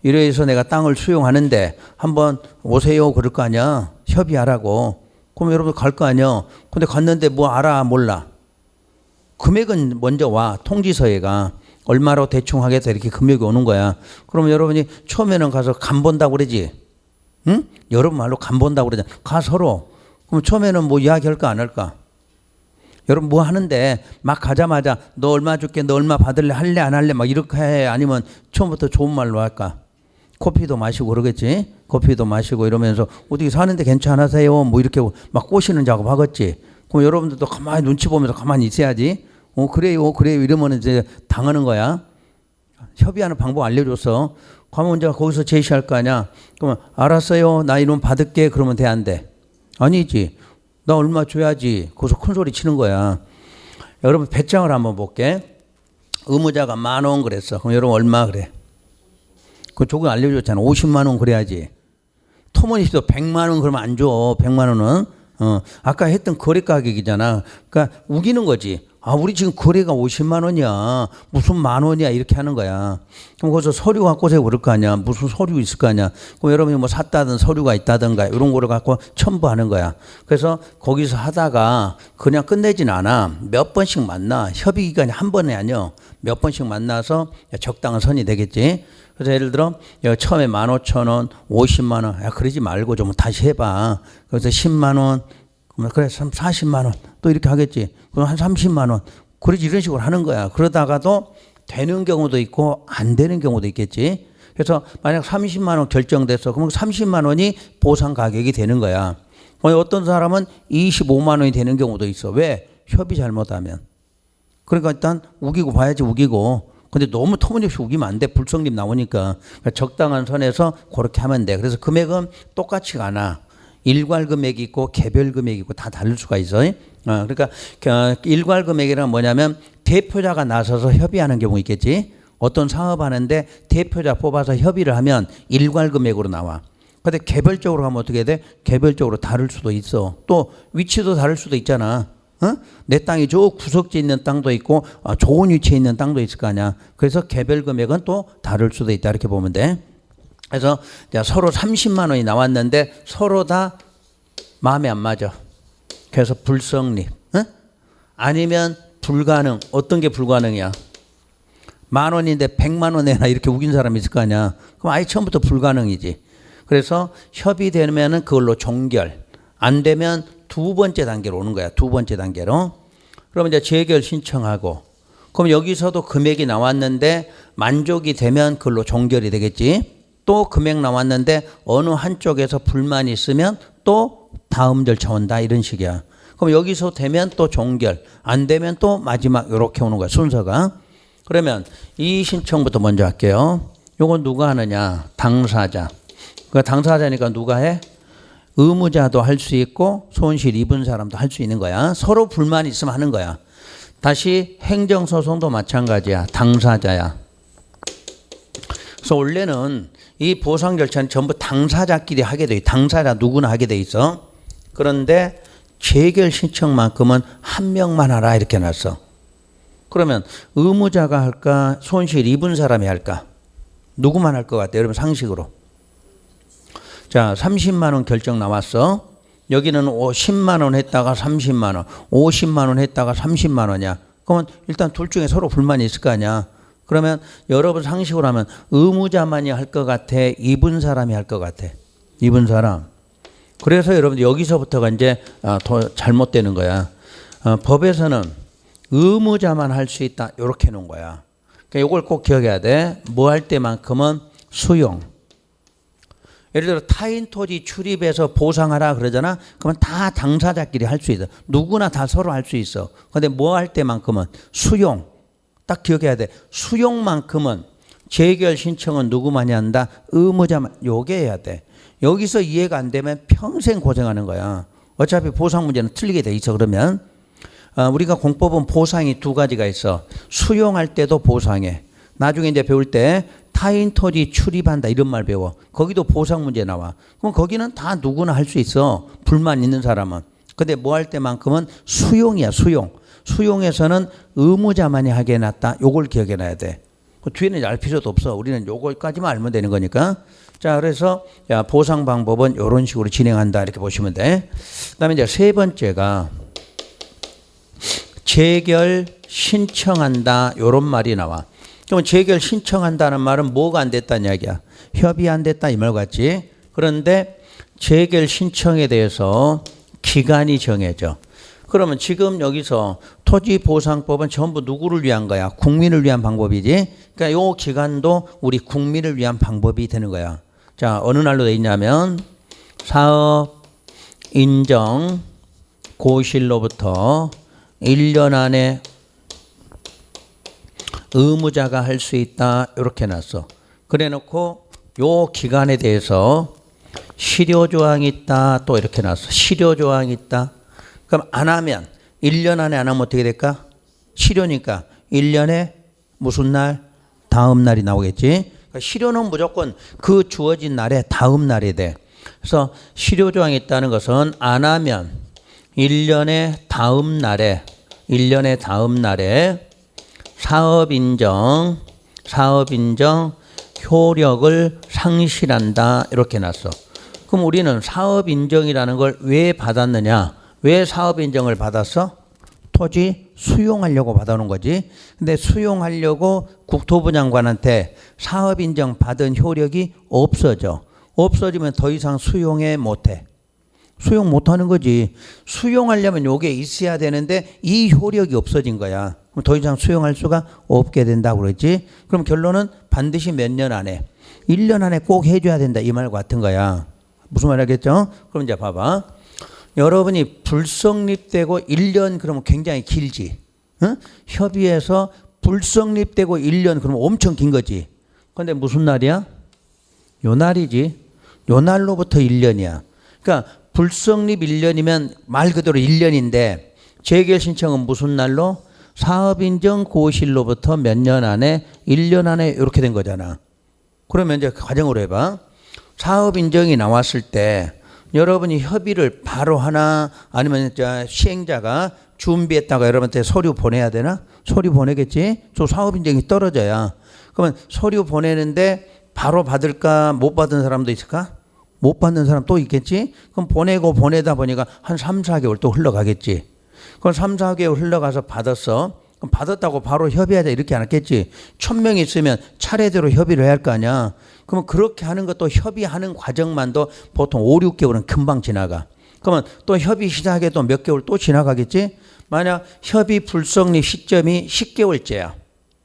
이래서 내가 땅을 수용하는데 한번 오세요 그럴 거 아니야. 협의하라고. 그럼 여러분 갈 거 아니야. 근데 갔는데 뭐 알아 몰라. 금액은 먼저 와. 통지서에 가. 얼마로 대충 하겠다 이렇게 금액이 오는 거야. 그러면 여러분이 처음에는 가서 간 본다고 그러지. 응? 여러분 말로 간 본다고 그러잖아. 가 서로. 그럼 처음에는 뭐 이야기할까 안 할까? 여러분 뭐 하는데 막 가자마자 너 얼마 줄게, 너 얼마 받을래, 할래 안 할래 막 이렇게 해? 아니면 처음부터 좋은 말로 할까? 커피도 마시고 그러겠지. 커피도 마시고 이러면서 어떻게 사는데 괜찮으세요? 뭐 이렇게 막 꼬시는 작업 하겠지. 그럼 여러분들도 가만히 눈치 보면서 가만히 있어야지. 그래요 이러면 이제 당하는 거야. 협의하는 방법 알려줬어. 가면 이제 거기서 제시할 거 아니야. 그러면 알았어요, 나 이놈 받을게. 그러면 돼 안 돼? 아니지. 나 얼마 줘야지. 거기서 큰 소리 치는 거야. 여러분 배짱을 한번 볼게. 의무자가 10,000원 그랬어. 그럼 여러분 얼마 그래? 그 조금 알려줬잖아. 50만 원 그래야지. 터무니없어 100만 원 그러면 안 줘. 100만 원은. 아까 했던 거래 가격이잖아. 그러니까 우기는 거지. 아, 우리 지금 거래가 50만 원이야. 무슨 10,000원이야. 이렇게 하는 거야. 그럼 거기서 서류 갖고 오세요. 그럴 거 아니야. 무슨 서류 있을 거 아니야. 그럼 여러분이 뭐 샀다든 서류가 있다든가 이런 거를 갖고 첨부하는 거야. 그래서 거기서 하다가 그냥 끝내진 않아. 몇 번씩 만나. 협의 기간이 한 번이 아니야. 몇 번씩 만나서 적당한 선이 되겠지. 그래서 예를 들어 처음에 15,000원, 50만 원. 야, 그러지 말고 좀 다시 해봐. 그래서 10만 원. 그래 40만 원. 또 이렇게 하겠지. 그럼 한 30만 원. 그러지 이런 식으로 하는 거야. 그러다가도 되는 경우도 있고 안 되는 경우도 있겠지. 그래서 만약 30만 원 결정됐어. 그러면 30만 원이 보상 가격이 되는 거야. 어떤 사람은 25만 원이 되는 경우도 있어. 왜? 협의 잘못하면. 그러니까 일단 우기고 봐야지 우기고. 근데 너무 터무니없이 우기면 안 돼. 불성립 나오니까. 그러니까 적당한 선에서 그렇게 하면 돼. 그래서 금액은 똑같지가 않아. 일괄 금액이 있고 개별 금액이 있고 다 다를 수가 있어요. 그러니까 일괄 금액이란 뭐냐면 대표자가 나서서 협의하는 경우 있겠지. 어떤 사업하는데 대표자 뽑아서 협의를 하면 일괄 금액으로 나와. 근데 개별적으로 하면 어떻게 돼? 개별적으로 다를 수도 있어. 또 위치도 다를 수도 있잖아. 내 땅이 저 구석지에 있는 땅도 있고 좋은 위치에 있는 땅도 있을 거 아니야. 그래서 개별 금액은 또 다를 수도 있다. 이렇게 보면 돼. 그래서 서로 30만 원이 나왔는데 서로 다 마음에 안 맞아. 그래서 불성립. 아니면 불가능. 어떤 게 불가능이야? 10,000원인데 100만 원 내나 이렇게 우긴 사람이 있을 거 아니야. 그럼 아예 처음부터 불가능이지. 그래서 협의되면은 그걸로 종결. 안 되면 두 번째 단계로 오는 거야. 두 번째 단계로. 그러면 이제 재결 신청하고. 그럼 여기서도 금액이 나왔는데 만족이 되면 그걸로 종결이 되겠지. 또 금액 나왔는데 어느 한쪽에서 불만이 있으면 또 다음 절차 온다. 이런 식이야. 그럼 여기서 되면 또 종결. 안 되면 또 마지막 이렇게 오는 거야. 순서가. 그러면 이 신청부터 먼저 할게요. 요건 누가 하느냐? 당사자. 그 당사자니까 누가 해? 의무자도 할 수 있고 손실 입은 사람도 할 수 있는 거야. 서로 불만이 있으면 하는 거야. 다시 행정소송도 마찬가지야. 당사자야. 그래서 원래는 이 보상 절차는 전부 당사자끼리 하게 돼. 당사자 누구나 하게 돼 있어. 그런데 재결 신청만큼은 한 명만 하라 이렇게 놨어. 그러면 의무자가 할까? 손실 입은 사람이 할까? 누구만 할 것 같아요? 여러분 상식으로. 자, 30만 원 결정 나왔어. 여기는 10만 원 했다가 30만 원, 50만 원 했다가 30만 원이야. 그러면 일단 둘 중에 서로 불만이 있을 거 아니야. 그러면 여러분 상식으로 하면 의무자만이 할 것 같아? 입은 사람이 할 것 같아? 입은 사람. 그래서 여러분 여기서부터가 이제 더 잘못되는 거야. 법에서는 의무자만 할 수 있다. 이렇게 해놓은 거야. 그러니까 이걸 꼭 기억해야 돼. 뭐 할 때만큼은 수용. 예를 들어 타인 토지 출입해서 보상하라 그러잖아. 그러면 다 당사자끼리 할 수 있어. 누구나 다 서로 할 수 있어. 근데 뭐 할 때만큼은 수용. 딱 기억해야 돼. 수용만큼은 재결 신청은 누구만이 한다? 의무자만. 요게 해야 돼. 여기서 이해가 안 되면 평생 고생하는 거야. 어차피 보상 문제는 틀리게 돼 있어. 그러면 우리가 공법은 보상이 두 가지가 있어. 수용할 때도 보상해. 나중에 이제 배울 때 타인 토지 출입한다 이런 말 배워. 거기도 보상 문제 나와. 그럼 거기는 다 누구나 할 수 있어. 불만 있는 사람은. 근데 뭐 할 때만큼은 수용이야. 수용. 수용에서는 의무자만이 하게 해놨다. 요걸 기억해 놔야 돼. 그 뒤에는 알 필요도 없어. 우리는 요거까지만 알면 되는 거니까. 자, 그래서 보상 방법은 이런 식으로 진행한다 이렇게 보시면 돼. 그다음에 이제 세 번째가 재결 신청한다 이런 말이 나와. 그럼 재결 신청한다는 말은 뭐가 안 됐다는 이야기야. 협의 안 됐다 이 말 같지. 그런데 재결 신청에 대해서 기간이 정해져. 그러면 지금 여기서 토지보상법은 전부 누구를 위한 거야? 국민을 위한 방법이지. 그러니까 이 기간도 우리 국민을 위한 방법이 되는 거야. 자, 어느 날로 돼 있냐면 사업 인정 고실로부터 1년 안에 의무자가 할 수 있다 이렇게 놨어. 그래 놓고 요 기간에 대해서 실효조항이 있다 또 이렇게 놨어. 실효조항이 있다. 그럼 안 하면 1년 안에 안 하면 어떻게 될까? 실효니까 1년에 무슨 날? 다음 날이 나오겠지. 그러니까 실효는 무조건 그 주어진 날에 다음 날이 돼. 그래서 실효조항이 있다는 것은 안 하면 1년에 다음 날에 사업인정 효력을 상실한다 이렇게 놨어. 그럼 우리는 사업인정이라는 걸 왜 받았느냐? 왜 사업인정을 받았어? 토지 수용하려고 받아놓은 거지. 근데 수용하려고 국토부 장관한테 사업인정 받은 효력이 없어져. 없어지면 더 이상 수용해 못해. 수용 못하는 거지. 수용하려면 요게 있어야 되는데 이 효력이 없어진 거야. 그럼 더 이상 수용할 수가 없게 된다고 그랬지. 그럼 결론은 반드시 몇 년 안에 1년 안에 꼭 해줘야 된다 이 말 같은 거야. 무슨 말 알겠죠? 그럼 이제 봐봐. 여러분이 불성립되고 1년 그러면 굉장히 길지. 응? 협의해서 불성립되고 1년 그러면 엄청 긴 거지. 그런데 무슨 날이야? 요 날이지. 요 날로부터 1년이야. 그러니까 불성립 1년이면 말 그대로 1년인데 재결 신청은 무슨 날로? 사업인정 고실로부터 몇 년 안에 1년 안에 이렇게 된 거잖아. 그러면 이제 과정으로 해봐. 사업인정이 나왔을 때 여러분이 협의를 바로 하나 아니면 시행자가 준비했다가 여러분한테 서류 보내야 되나? 서류 보내겠지? 저 사업인정이 떨어져야. 그러면 서류 보내는데 바로 받을까? 못 받은 사람도 있을까? 못 받는 사람 또 있겠지? 그럼 보내다 보니까 한 3, 4개월 또 흘러가겠지. 그럼 3, 4개월 흘러가서 받았어. 그럼 받았다고 바로 협의하자 이렇게 안 했겠지. 1000명 있으면 차례대로 협의를 해야 할 거 아니야. 그러면 그렇게 하는 것도 협의하는 과정만도 보통 5, 6개월은 금방 지나가. 그러면 또 협의 시작에 또 몇 개월 또 지나가겠지. 만약 협의 불성립 시점이 10개월째야.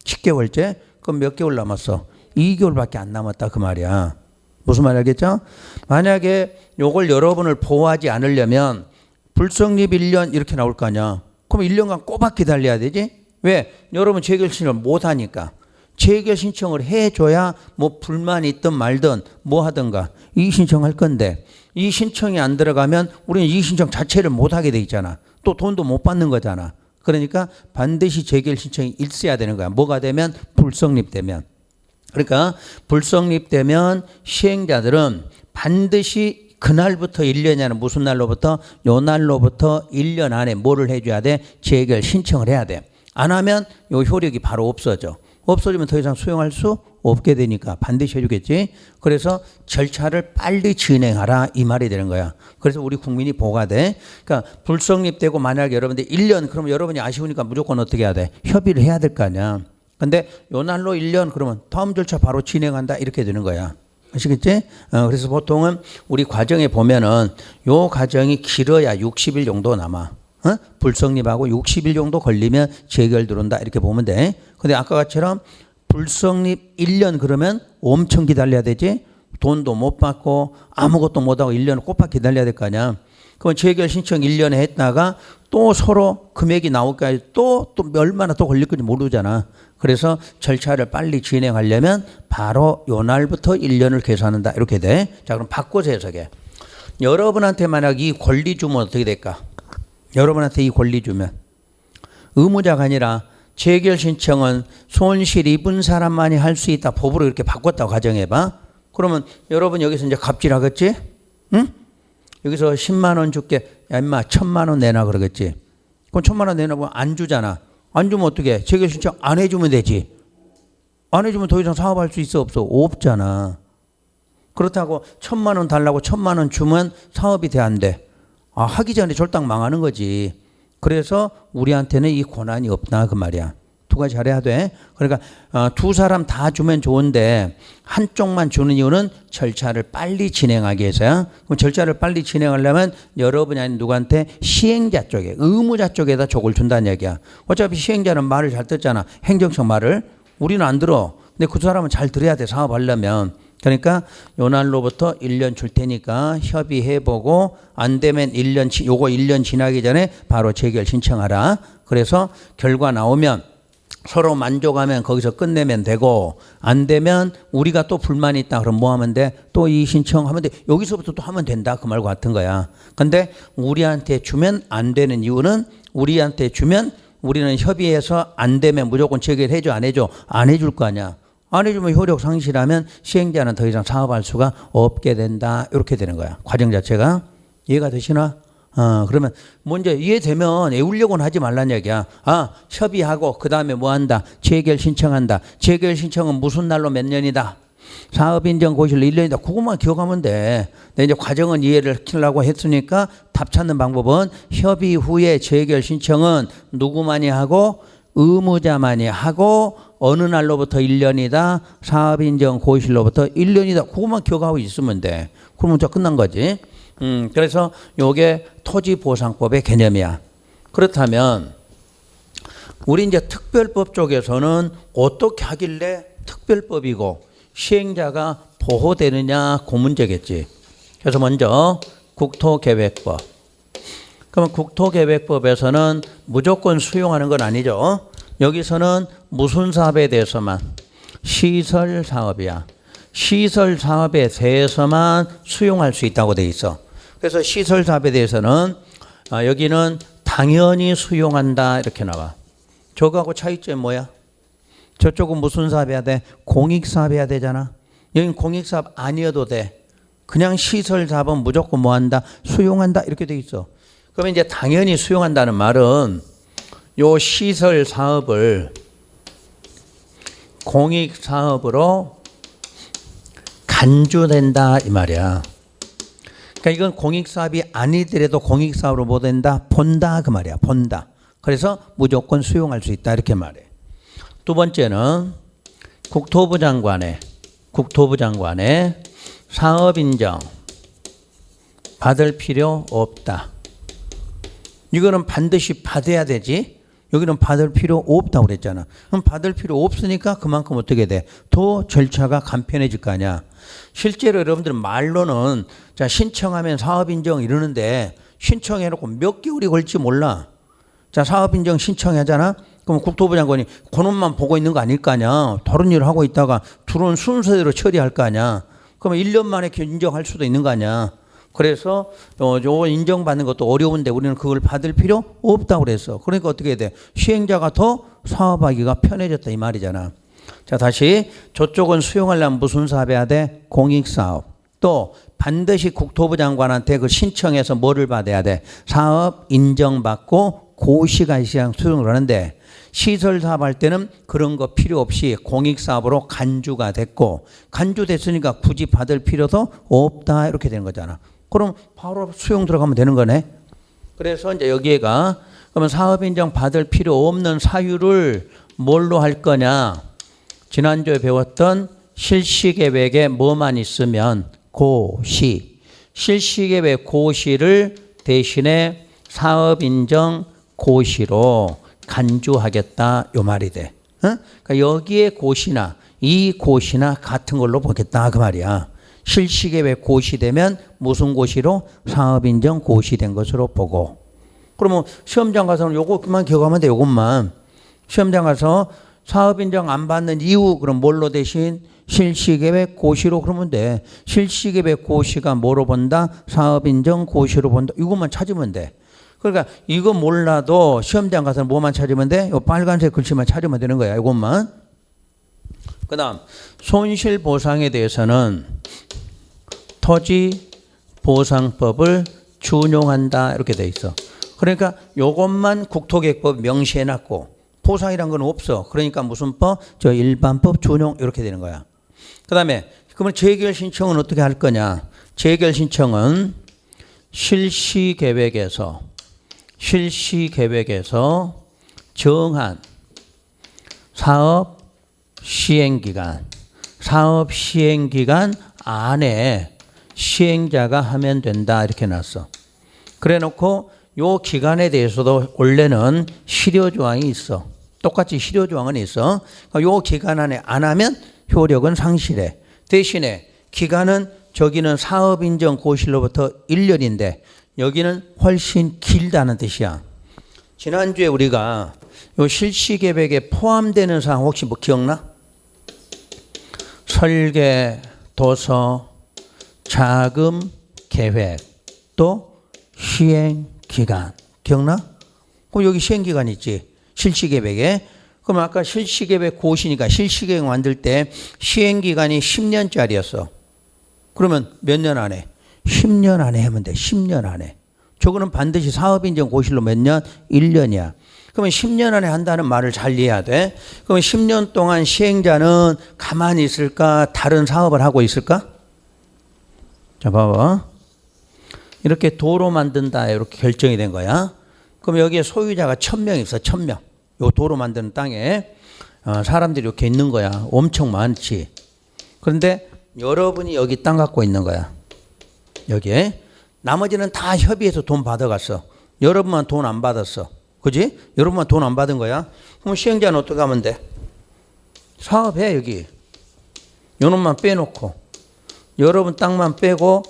10개월째? 그럼 몇 개월 남았어? 2개월밖에 안 남았다 그 말이야. 무슨 말 알겠죠? 만약에 요걸 여러분을 보호하지 않으려면 불성립 1년 이렇게 나올 거 아니야. 그럼 1년간 꼬박 기다려야 되지? 왜? 여러분 재결 신청을 못 하니까. 재결 신청을 해줘야 뭐 불만이 있든 말든 뭐 하든가 이 신청할 건데 이 신청이 안 들어가면 우리는 이 신청 자체를 못 하게 돼 있잖아. 또 돈도 못 받는 거잖아. 그러니까 반드시 재결 신청이 있어야 되는 거야. 뭐가 되면? 불성립되면. 그러니까 불성립되면 시행자들은 반드시 그날부터 1년이 아니라 무슨 날로부터? 요 날로부터 1년 안에 뭐를 해줘야 돼? 재결 신청을 해야 돼. 안 하면 요 효력이 바로 없어져. 없어지면 더 이상 수용할 수 없게 되니까 반드시 해주겠지. 그래서 절차를 빨리 진행하라 이 말이 되는 거야. 그래서 우리 국민이 보호가 돼. 그러니까 불성립되고 만약에 여러분들 1년 그러면 여러분이 아쉬우니까 무조건 어떻게 해야 돼? 협의를 해야 될 거 아니야. 근데 요 날로 1년 그러면 다음 절차 바로 진행한다 이렇게 되는 거야. 아시겠지? 그래서 보통은 우리 과정에 보면은 요 과정이 길어야 60일 정도 남아. 불성립하고 60일 정도 걸리면 재결 들어온다 이렇게 보면 돼. 근데 아까처럼 불성립 1년 그러면 엄청 기다려야 되지. 돈도 못 받고 아무것도 못하고 1년을 꼬박 기다려야 될 거 아니야. 그럼 재결 신청 1년에 했다가 또 서로 금액이 나올까지 또 얼마나 더 걸릴 건지 모르잖아. 그래서 절차를 빨리 진행하려면 바로 요 날부터 1년을 계산한다. 이렇게 돼. 자, 그럼 바꿔서 해석해. 여러분한테 만약 이 권리 주면 어떻게 될까? 여러분한테 이 권리 주면 의무자가 아니라 재결 신청은 손실 입은 사람만이 할 수 있다. 법으로 이렇게 바꿨다고 가정해봐. 그러면 여러분 여기서 이제 갑질하겠지? 응? 여기서 10만 원 줄게. 야 임마 1,000만 원 내놔 그러겠지. 그럼 1,000만 원 내놔보면 안 주잖아. 안 주면 어떻게? 재결 신청 안 해주면 되지. 안 해주면 더 이상 사업할 수 있어 없어? 없잖아. 그렇다고 1,000만 원 달라고 1,000만 원 주면 사업이 돼 안 돼? 아, 하기 전에 절당 망하는 거지. 그래서 우리한테는 이 권한이 없다 그 말이야. 두 가지 잘해야 돼. 그러니까 두 사람 다 주면 좋은데 한쪽만 주는 이유는 절차를 빨리 진행하기 위해서야. 그럼 절차를 빨리 진행하려면 여러분이 아닌 누구한테 시행자 쪽에 의무자 쪽에다 족을 준다는 얘기야. 어차피 시행자는 말을 잘 듣잖아. 행정청 말을. 우리는 안 들어. 근데 그 사람은 잘 들어야 돼 사업하려면. 그러니까 요 날로부터 1년 줄 테니까 협의해보고 안 되면 요거 1년 지나기 전에 바로 재결 신청하라. 그래서 결과 나오면 서로 만족하면 거기서 끝내면 되고 안 되면 우리가 또 불만이 있다 그럼 뭐 하면 돼? 또 이 신청하면 돼. 여기서부터 또 하면 된다 그 말 같은 거야. 근데 우리한테 주면 안 되는 이유는 우리한테 주면 우리는 협의해서 안 되면 무조건 재결해줘 안 해줘? 안 해줄 거 아니야. 안 해주면 효력 상실하면 시행자는 더 이상 사업할 수가 없게 된다. 이렇게 되는 거야. 과정 자체가. 이해가 되시나? 그러면 먼저 이해되면 애우려고는 하지 말란 얘기야. 협의하고 그 다음에 뭐 한다? 재결 신청한다. 재결 신청은 무슨 날로 몇 년이다? 사업인정 고시로 1년이다. 그것만 기억하면 돼. 근데 이제 과정은 이해를 시키려고 했으니까 답 찾는 방법은 협의 후에 재결 신청은 누구만이 하고 의무자만이 하고 어느 날로부터 1년이다. 사업인정 고시로부터 1년이다. 그것만 기억하고 있으면 돼. 그러면 저 끝난 거지. 그래서 요게 토지보상법의 개념이야. 그렇다면 우리 이제 특별법 쪽에서는 어떻게 하길래 특별법이고 시행자가 보호되느냐 그 문제겠지. 그래서 먼저 국토계획법. 그러면 국토계획법에서는 무조건 수용하는 건 아니죠. 여기서는 무슨 사업에 대해서만? 시설 사업이야. 시설 사업에 대해서만 수용할 수 있다고 돼 있어. 그래서 시설 사업에 대해서는 여기는 당연히 수용한다 이렇게 나와. 저거하고 차이점이 뭐야? 저쪽은 무슨 사업 해야 돼? 공익사업 해야 되잖아. 여긴 공익사업 아니어도 돼. 그냥 시설 사업은 무조건 뭐 한다? 수용한다 이렇게 돼 있어. 그러면 이제 당연히 수용한다는 말은 요 시설 사업을 공익사업으로 간주된다 이 말이야. 그러니까 이건 공익사업이 아니더라도 공익사업으로 뭐 된다? 본다 그 말이야. 본다. 그래서 무조건 수용할 수 있다 이렇게 말해. 두 번째는 국토부 장관의 사업인정 받을 필요 없다. 이거는 반드시 받아야 되지. 여기는 받을 필요 없다고 그랬잖아. 그럼 받을 필요 없으니까 그만큼 어떻게 돼? 더 절차가 간편해질 거 아니야. 실제로 여러분들은 말로는 자 신청하면 사업인정 이러는데 신청해놓고 몇 개월이 걸릴지 몰라. 자 사업인정 신청하잖아. 그럼 국토부 장관이 그놈만 보고 있는 거 아닐 거 아니야. 다른 일을 하고 있다가 들어온 순서대로 처리할 거 아니야. 그러면 1년 만에 인정할 수도 있는 거 아니야. 그래서 요 인정받는 것도 어려운데 우리는 그걸 받을 필요 없다고 그랬어. 그러니까 어떻게 해야 돼? 시행자가 더 사업하기가 편해졌다 이 말이잖아. 자 다시 저쪽은 수용하려면 무슨 사업 해야 돼? 공익사업. 또 반드시 국토부 장관한테 그 신청해서 뭐를 받아야 돼? 사업 인정받고 고시가 시장 수용을 하는데 시설 사업할 때는 그런 거 필요 없이 공익사업으로 간주가 됐고 간주됐으니까 굳이 받을 필요도 없다 이렇게 되는 거잖아. 그럼 바로 수용 들어가면 되는 거네. 그래서 이제 여기가 그러면 사업인정 받을 필요 없는 사유를 뭘로 할 거냐? 지난주에 배웠던 실시계획에 뭐만 있으면 고시. 실시계획 고시를 대신에 사업인정 고시로 간주하겠다 요 말이 돼. 그러니까 여기에 고시나 이 고시나 같은 걸로 보겠다 그 말이야. 실시계획 고시되면 무슨 고시로? 사업인정 고시된 것으로 보고. 그러면 시험장 가서는 요것만 기억하면 돼. 요것만. 시험장 가서 사업인정 안 받는 이유 그럼 뭘로 대신? 실시계획 고시로 그러면 돼. 실시계획 고시가 뭐로 본다? 사업인정 고시로 본다. 이것만 찾으면 돼. 그러니까 이거 몰라도 시험장 가서는 뭐만 찾으면 돼? 요 빨간색 글씨만 찾으면 되는 거야. 이것만. 그 다음 손실보상에 대해서는 토지보상법을 준용한다 이렇게 돼 있어. 그러니까 요것만 국토계획법 명시해놨고 보상이란 건 없어. 그러니까 무슨 법? 저 일반법 준용 이렇게 되는 거야. 그 다음에 그러면 재결 신청은 어떻게 할 거냐? 재결 신청은 실시계획에서 정한 사업 시행기간 안에 시행자가 하면 된다 이렇게 놨어. 그래 놓고 요 기간에 대해서도 원래는 실효조항이 있어. 똑같이 실효조항은 있어. 요 기간 안에 안 하면 효력은 상실해. 대신에 기간은 저기는 사업인정 고시로부터 1년인데 여기는 훨씬 길다는 뜻이야. 지난주에 우리가 요 실시계획에 포함되는 사항 혹시 뭐 기억나? 설계, 도서, 자금, 계획, 또 시행기간. 기억나? 그럼 여기 시행기간 있지. 실시계획에. 그럼 아까 실시계획 고시니까 실시계획 만들 때 시행기간이 10년짜리였어. 그러면 몇 년 안에? 10년 안에 하면 돼. 10년 안에. 저거는 반드시 사업인정 고시로 몇 년? 1년이야. 그러면 10년 안에 한다는 말을 잘 이해해야 돼. 그러면 10년 동안 시행자는 가만히 있을까? 다른 사업을 하고 있을까? 자, 봐봐. 이렇게 도로 만든다 이렇게 결정이 된 거야. 그럼 여기에 소유자가 1000명 있어. 1000명. 요 도로 만드는 땅에 사람들이 이렇게 있는 거야. 엄청 많지. 그런데 여러분이 여기 땅 갖고 있는 거야. 여기에. 나머지는 다 협의해서 돈 받아갔어. 여러분만 돈 안 받았어. 그지? 여러분만 돈 안 받은 거야. 그럼 시행자는 어떻게 하면 돼? 사업해 여기. 요놈만 빼놓고 여러분 땅만 빼고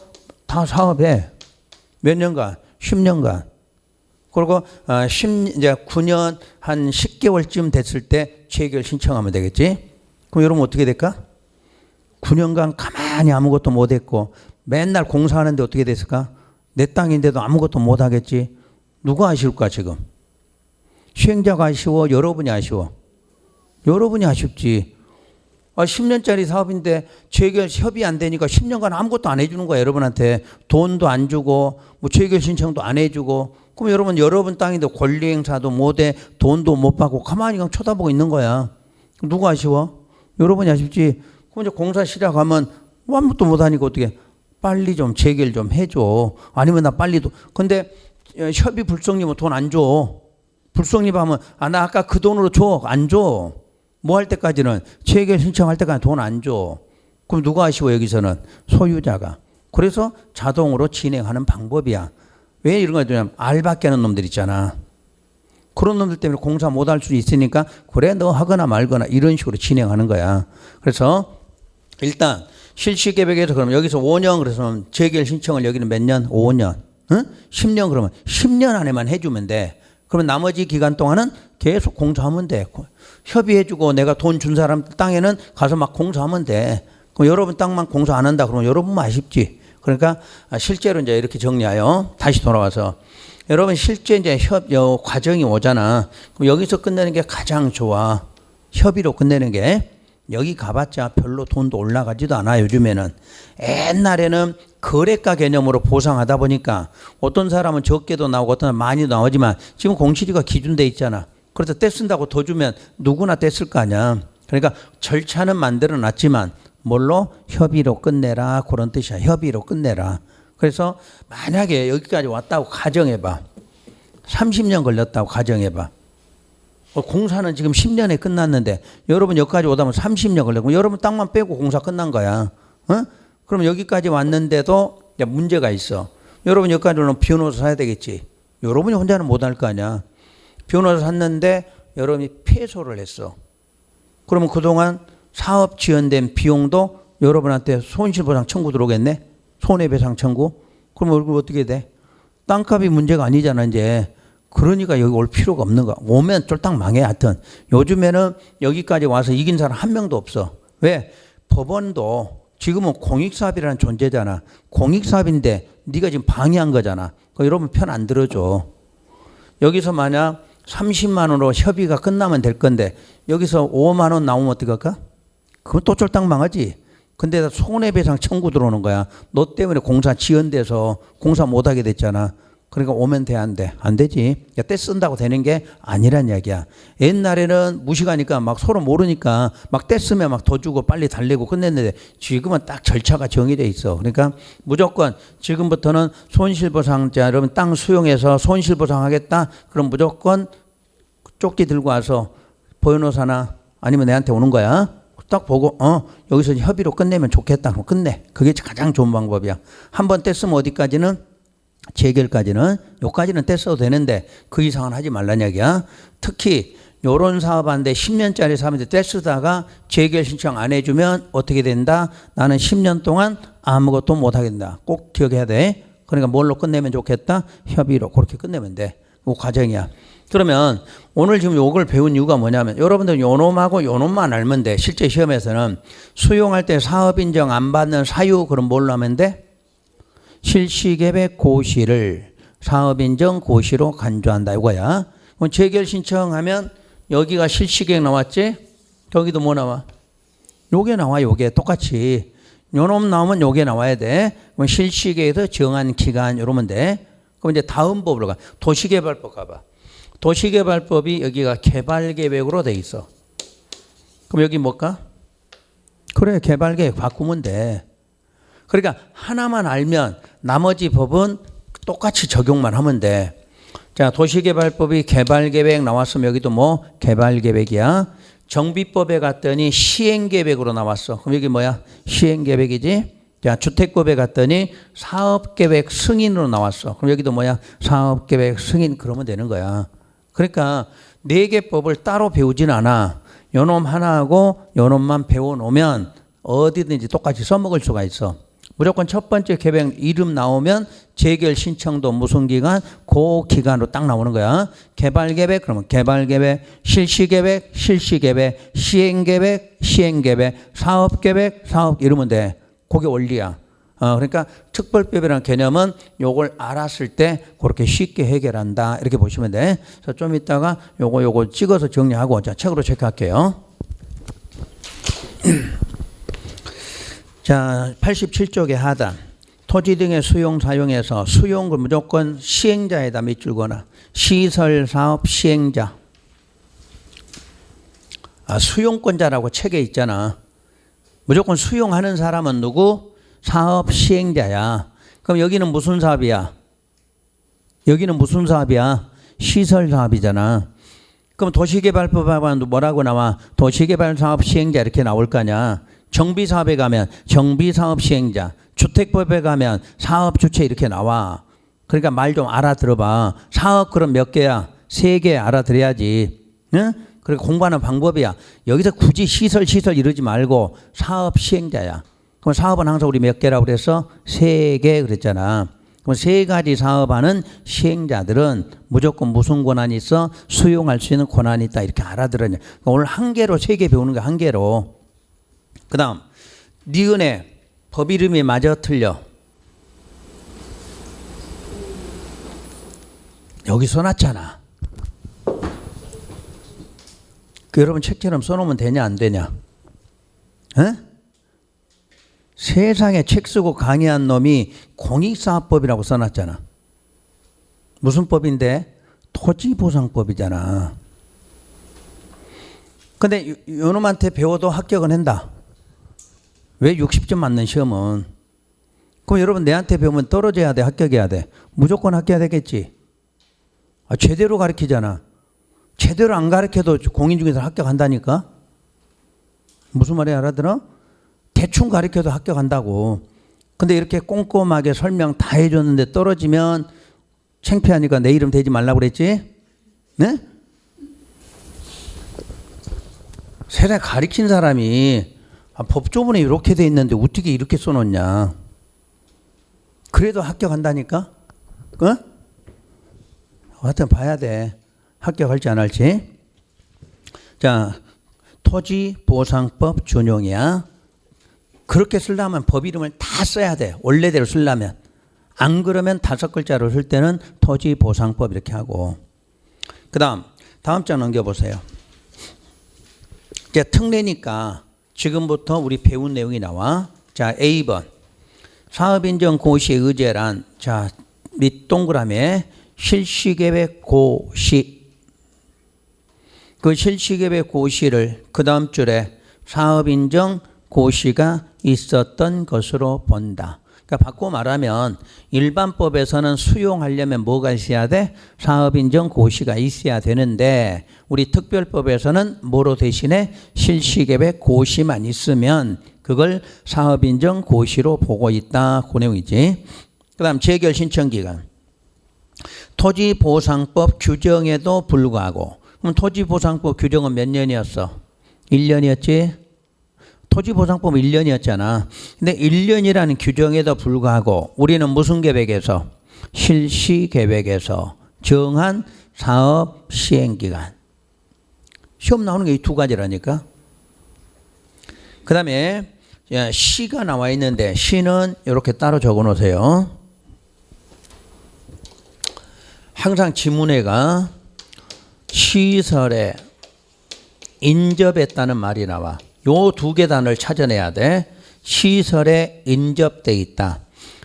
다 사업해. 몇 년간? 10년간. 그리고 이제 9년 한 10개월쯤 됐을 때 재결 신청하면 되겠지. 그럼 여러분 어떻게 될까? 9년간 가만히 아무것도 못했고 맨날 공사하는데 어떻게 됐을까? 내 땅인데도 아무것도 못하겠지. 누가 아쉬울까 지금? 시행자가 아쉬워? 여러분이 아쉬워? 여러분이 아쉽지. 10년짜리 사업인데 재결 협의 안 되니까 10년간 아무것도 안 해주는 거야. 여러분한테 돈도 안 주고 뭐 재결 신청도 안 해주고. 그럼 여러분 땅인데 권리 행사도 못해, 돈도 못 받고 가만히 그냥 쳐다보고 있는 거야. 누가 아쉬워? 여러분이 아쉽지. 그럼 이제 공사 시작하면 아무것도 못하니까 어떻게 빨리 좀 재결 좀 해줘. 아니면 나 빨리 근데 협의 불성립은 돈 안 줘. 불성립하면 나 아까 그 돈으로 줘. 안 줘. 뭐 할 때까지는 재결 신청할 때까지 돈 안 줘. 그럼 누가 아쉬워 여기서는? 소유자가. 그래서 자동으로 진행하는 방법이야. 왜 이런 거 하냐면 알바끼 하는 놈들 있잖아. 그런 놈들 때문에 공사 못 할 수 있으니까 그래 너 하거나 말거나 이런 식으로 진행하는 거야. 그래서 일단 실시계획에서 그러면 여기서 5년 그래서 재결 신청을 여기는 몇 년? 5년. 응? 10년 그러면 10년 안에만 해주면 돼. 그러면 나머지 기간 동안은 계속 공사하면 돼. 협의해주고 내가 돈 준 사람 땅에는 가서 막 공사하면 돼. 그럼 여러분 땅만 공사 안 한다 그러면 여러분만 아쉽지. 그러니까 실제로 이제 이렇게 정리하여 다시 돌아와서 여러분 실제 이제 과정이 오잖아. 그럼 여기서 끝내는 게 가장 좋아. 협의로 끝내는 게. 여기 가봤자 별로 돈도 올라가지도 않아 요즘에는. 옛날에는 거래가 개념으로 보상하다 보니까 어떤 사람은 적게도 나오고 어떤 사람은 많이도 나오지만 지금 공시지가 기준돼 있잖아. 그래서 떼쓴다고 더 주면 누구나 떼쓸 거 아니야. 그러니까 절차는 만들어 놨지만 뭘로? 협의로 끝내라 그런 뜻이야. 협의로 끝내라. 그래서 만약에 여기까지 왔다고 가정해봐. 30년 걸렸다고 가정해봐. 공사는 지금 10년에 끝났는데 여러분 여기까지 오다 보면 30년 걸렸고 여러분 땅만 빼고 공사 끝난 거야. 그럼 여기까지 왔는데도 문제가 있어. 여러분 여기까지 오면 변호사 사야 되겠지. 여러분이 혼자는 못할 거 아니야. 변호사 샀는데 여러분이 패소를 했어. 그러면 그동안 사업 지연된 비용도 여러분한테 손실보상 청구 들어오겠네? 손해배상 청구? 그럼 얼굴 어떻게 돼? 땅값이 문제가 아니잖아 이제. 그러니까 여기 올 필요가 없는 거야. 오면 쫄딱 망해. 하여튼 요즘에는 여기까지 와서 이긴 사람 한 명도 없어. 왜? 법원도 지금은 공익사업이라는 존재잖아. 공익사업인데 네가 지금 방해한 거잖아. 여러분 편 안 들어줘. 여기서 만약 30만 원으로 협의가 끝나면 될 건데 여기서 5만 원 나오면 어떡할까? 그건 또 쫄딱 망하지. 근데 손해배상 청구 들어오는 거야. 너 때문에 공사 지연돼서 공사 못하게 됐잖아. 그러니까 오면 돼, 안 돼? 안 되지. 때 쓴다고 되는 게 아니란 이야기야. 옛날에는 무식하니까 막 서로 모르니까 막 때 쓰면 막 더 주고 빨리 달래고 끝냈는데 지금은 딱 절차가 정해져 있어. 그러니까 무조건 지금부터는 손실보상자, 여러분 땅 수용해서 손실보상하겠다. 그럼 무조건 쪽지 들고 와서 변호사나 아니면 내한테 오는 거야. 딱 보고 여기서 협의로 끝내면 좋겠다. 그럼 끝내. 그게 가장 좋은 방법이야. 한 번 떼쓰면 어디까지는? 재결까지는 요까지는 떼써도 되는데 그 이상은 하지 말란 이야기야. 특히 요런 사업한데 10년짜리 사업인데 떼쓰다가 재결 신청 안 해주면 어떻게 된다? 나는 10년 동안 아무것도 못 하겠다. 꼭 기억해야 돼. 그러니까 뭘로 끝내면 좋겠다? 협의로. 그렇게 끝내면 돼. 그 과정이야. 그러면 오늘 지금 요걸 배운 이유가 뭐냐면 여러분들 요놈하고 요놈만 알면 돼. 실제 시험에서는 수용할 때 사업 인정 안 받는 사유 그럼 뭘로 하면 돼? 실시계획 고시를 사업인정 고시로 간주한다 이거야. 그럼 재결 신청하면 여기가 실시계획 나왔지? 여기도 뭐 나와? 요게 나와. 요게 똑같이 요놈 나오면 요게 나와야 돼. 그럼 실시계획에서 정한 기간 이러면 돼. 그럼 이제 다음 법으로 가. 도시개발법 가봐. 도시개발법이 여기가 개발계획으로 돼 있어. 그럼 여기 뭘까? 그래, 개발계획 바꾸면 돼. 그러니까 하나만 알면 나머지 법은 똑같이 적용만 하면 돼. 자, 도시개발법이 개발계획 나왔으면 여기도 뭐 개발계획이야. 정비법에 갔더니 시행계획으로 나왔어. 그럼 여기 뭐야? 시행계획이지. 자, 주택법에 갔더니 사업계획 승인으로 나왔어. 그럼 여기도 뭐야? 사업계획 승인. 그러면 되는 거야. 그러니까 4개 법을 따로 배우진 않아. 요놈 하나하고 요놈만 배워놓으면 어디든지 똑같이 써먹을 수가 있어. 무조건 첫 번째 계획 이름 나오면 재결 신청도 무슨 기간? 그 기간으로 딱 나오는 거야. 개발계획 그러면 개발계획, 실시계획, 실시계획, 시행계획, 시행계획, 사업계획, 사업 이러면 돼. 그게 원리야. 그러니까 특별법이라는 개념은 요걸 알았을 때 그렇게 쉽게 해결한다. 이렇게 보시면 돼. 그래서 좀 이따가 요거 찍어서 정리하고 자, 책으로 체크할게요. 자, 87쪽의 하단. 토지 등의 수용 사용에서 수용을 무조건 시행자에다 밑줄 거나 시설사업 시행자. 수용권자라고 책에 있잖아. 무조건 수용하는 사람은 누구? 사업 시행자야. 그럼 여기는 무슨 사업이야? 여기는 무슨 사업이야? 시설 사업이잖아. 그럼 도시개발법하고는 뭐라고 나와? 도시개발사업 시행자 이렇게 나올 거냐? 정비사업에 가면 정비사업 시행자, 주택법에 가면 사업주체 이렇게 나와. 그러니까 말 좀 알아들어봐. 사업 그럼 몇 개야? 3개 알아들어야지. 응? 그리고 공부하는 방법이야. 여기서 굳이 시설 이러지 말고 사업 시행자야. 그럼 사업은 항상 우리 몇 개라고 그랬어? 3개 그랬잖아. 그럼 3가지 사업하는 시행자들은 무조건 무슨 권한이 있어? 수용할 수 있는 권한이 있다. 이렇게 알아들었냐. 그러니까 오늘 한 개로 3개 배우는 거야. 한 개로. 그 다음 니은의 법 이름이 맞아 틀려. 여기 써놨잖아. 여러분 책처럼 써놓으면 되냐 안 되냐? 에? 세상에 책 쓰고 강의한 놈이 공익사업법이라고 써놨잖아. 무슨 법인데? 토지보상법이잖아. 근데 요놈한테 배워도 합격은 한다. 왜 60점 맞는 시험은? 그럼 여러분 내한테 배우면 떨어져야 돼? 합격해야 돼? 무조건 합격해야 되겠지. 제대로 가르치잖아. 제대로 안 가르쳐도 공인중개사 합격한다니까? 무슨 말이 알아들어? 대충 가르쳐도 합격한다고. 근데 이렇게 꼼꼼하게 설명 다 해줬는데 떨어지면 창피하니까 내 이름 대지 말라고 그랬지? 네? 세상에 가르친 사람이 법조문에 이렇게 돼 있는데 어떻게 이렇게 써놓냐. 그래도 합격한다니까? 하여튼 봐야 돼. 합격할지 안 할지. 자, 토지보상법 준용이야. 그렇게 쓰려면 법 이름을 다 써야 돼. 원래대로 쓰려면. 안 그러면 5글자로 쓸 때는 토지보상법 이렇게 하고. 그 다음 장 넘겨보세요. 이제 특례니까 지금부터 우리 배운 내용이 나와. 자, A번. 사업인정 고시의 의제란, 자, 밑 동그라미에 실시계획 고시. 그 실시계획 고시를 그 다음 줄에 사업인정 고시가 있었던 것으로 본다. 그러니까 바꿔 말하면 일반법에서는 수용하려면 뭐가 있어야 돼? 사업인정 고시가 있어야 되는데 우리 특별법에서는 뭐로 대신에 실시계획 고시만 있으면 그걸 사업인정 고시로 보고 있다. 그 내용이지. 그 다음 재결 신청기간. 토지보상법 규정에도 불구하고, 그럼 토지보상법 규정은 몇 년이었어? 1년이었지? 토지보상법 1년이었잖아. 근데 1년이라는 규정에도 불구하고 우리는 무슨 계획에서? 실시계획에서 정한 사업 시행기간. 시험 나오는 게 이 두 가지라니까. 그 다음에 시가 나와 있는데 시는 이렇게 따로 적어 놓으세요. 항상 지문에가 시설에 인접했다는 말이 나와. 요 두 개 단어를 찾아내야 돼. 시설에 인접돼 있다.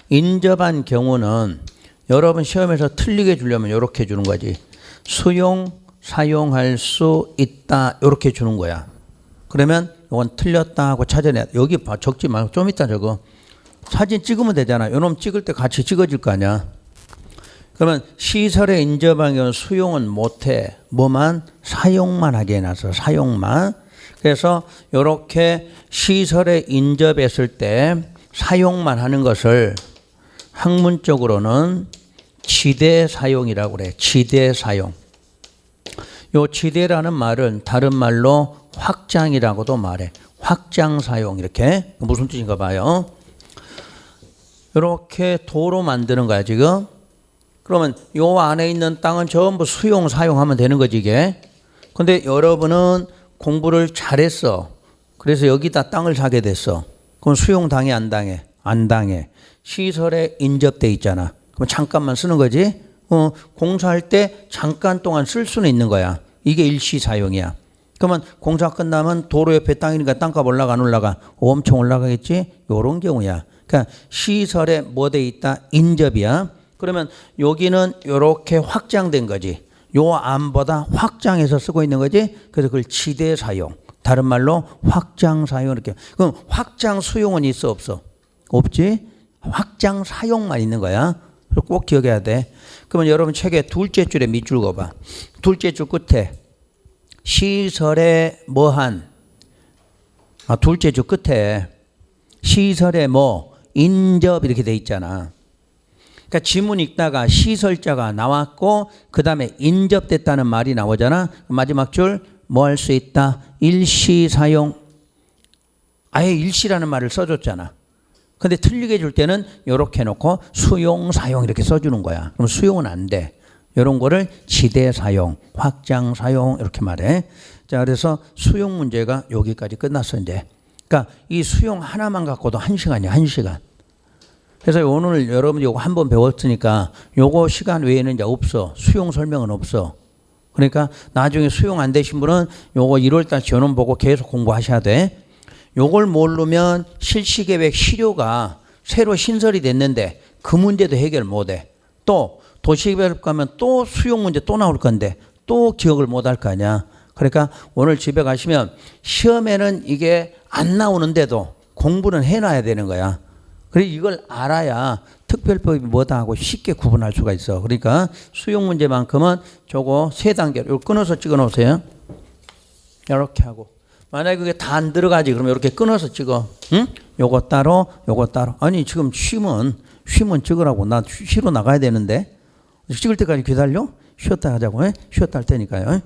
인접한 경우는 여러분 시험에서 틀리게 주려면 이렇게 주는 거지. 수용, 사용할 수 있다. 이렇게 주는 거야. 그러면 이건 틀렸다 하고 찾아내야 돼. 여기 적지 말고 좀 이따 적어. 사진 찍으면 되잖아. 요놈 찍을 때 같이 찍어질 거 아니야. 그러면 시설에 인접한 경우는 수용은 못해. 뭐만? 사용만 하게 해놨어. 사용만. 그래서 이렇게 시설에 인접했을 때 사용만 하는 것을 학문적으로는 지대 사용이라고 그래. 지대 사용. 요 지대라는 말은 다른 말로 확장이라고도 말해. 확장 사용 이렇게. 무슨 뜻인가 봐요. 이렇게 도로 만드는 거야 지금. 그러면 요 안에 있는 땅은 전부 수용 사용하면 되는 거지 이게. 근데 여러분은 공부를 잘했어. 그래서 여기다 땅을 사게 됐어. 그럼 수용 당해 안 당해? 안 당해. 시설에 인접돼 있잖아. 그럼 잠깐만 쓰는 거지. 공사할 때 잠깐 동안 쓸 수는 있는 거야. 이게 일시 사용이야. 그러면 공사 끝나면 도로 옆에 땅이니까 땅값 올라가 안 올라가? 엄청 올라가겠지. 요런 경우야. 그러니까 시설에 뭐 돼 있다? 인접이야. 그러면 여기는 이렇게 확장된 거지. 요 안보다 확장해서 쓰고 있는 거지. 그래서 그걸 지대 사용. 다른 말로 확장 사용 이렇게. 그럼 확장 수용은 있어 없어? 없지. 확장 사용만 있는 거야. 꼭 기억해야 돼. 그러면 여러분 책에 둘째 줄에 밑줄 그어봐. 둘째 줄 끝에 시설에 뭐한. 둘째 줄 끝에 시설에 뭐 인접 이렇게 돼 있잖아. 그러니까 지문 읽다가 시설자가 나왔고 그 다음에 인접됐다는 말이 나오잖아. 마지막 줄 뭐 할 수 있다? 일시 사용. 아예 일시라는 말을 써줬잖아. 근데 틀리게 줄 때는 이렇게 해놓고 수용 사용 이렇게 써주는 거야. 그럼 수용은 안 돼. 이런 거를 지대 사용, 확장 사용 이렇게 말해. 자, 그래서 수용 문제가 여기까지 끝났어 이제. 그러니까 이 수용 하나만 갖고도 1시간이야. 1시간. 그래서 오늘 여러분이 요거 한 번 배웠으니까 요거 시간 외에는 이제 없어. 수용 설명은 없어. 그러니까 나중에 수용 안 되신 분은 요거 1월달 전원 보고 계속 공부하셔야 돼. 요걸 모르면 실시계획 시료가 새로 신설이 됐는데 그 문제도 해결 못해. 또 도시계획 가면 또 수용 문제 또 나올 건데 또 기억을 못할 거 아니야. 그러니까 오늘 집에 가시면 시험에는 이게 안 나오는데도 공부는 해놔야 되는 거야. 그래서 이걸 알아야 특별법이 뭐다 하고 쉽게 구분할 수가 있어. 그러니까 수용 문제만큼은 저거 3단계로 끊어서 찍어 놓으세요. 이렇게 하고. 만약에 그게 다 안 들어가지 그러면 이렇게 끊어서 찍어. 응? 요거 따로 요거 따로. 아니 지금 쉬면 찍으라고. 나 쉬러 나가야 되는데. 찍을 때까지 기다려? 쉬었다 하자고. 쉬었다 할 테니까요.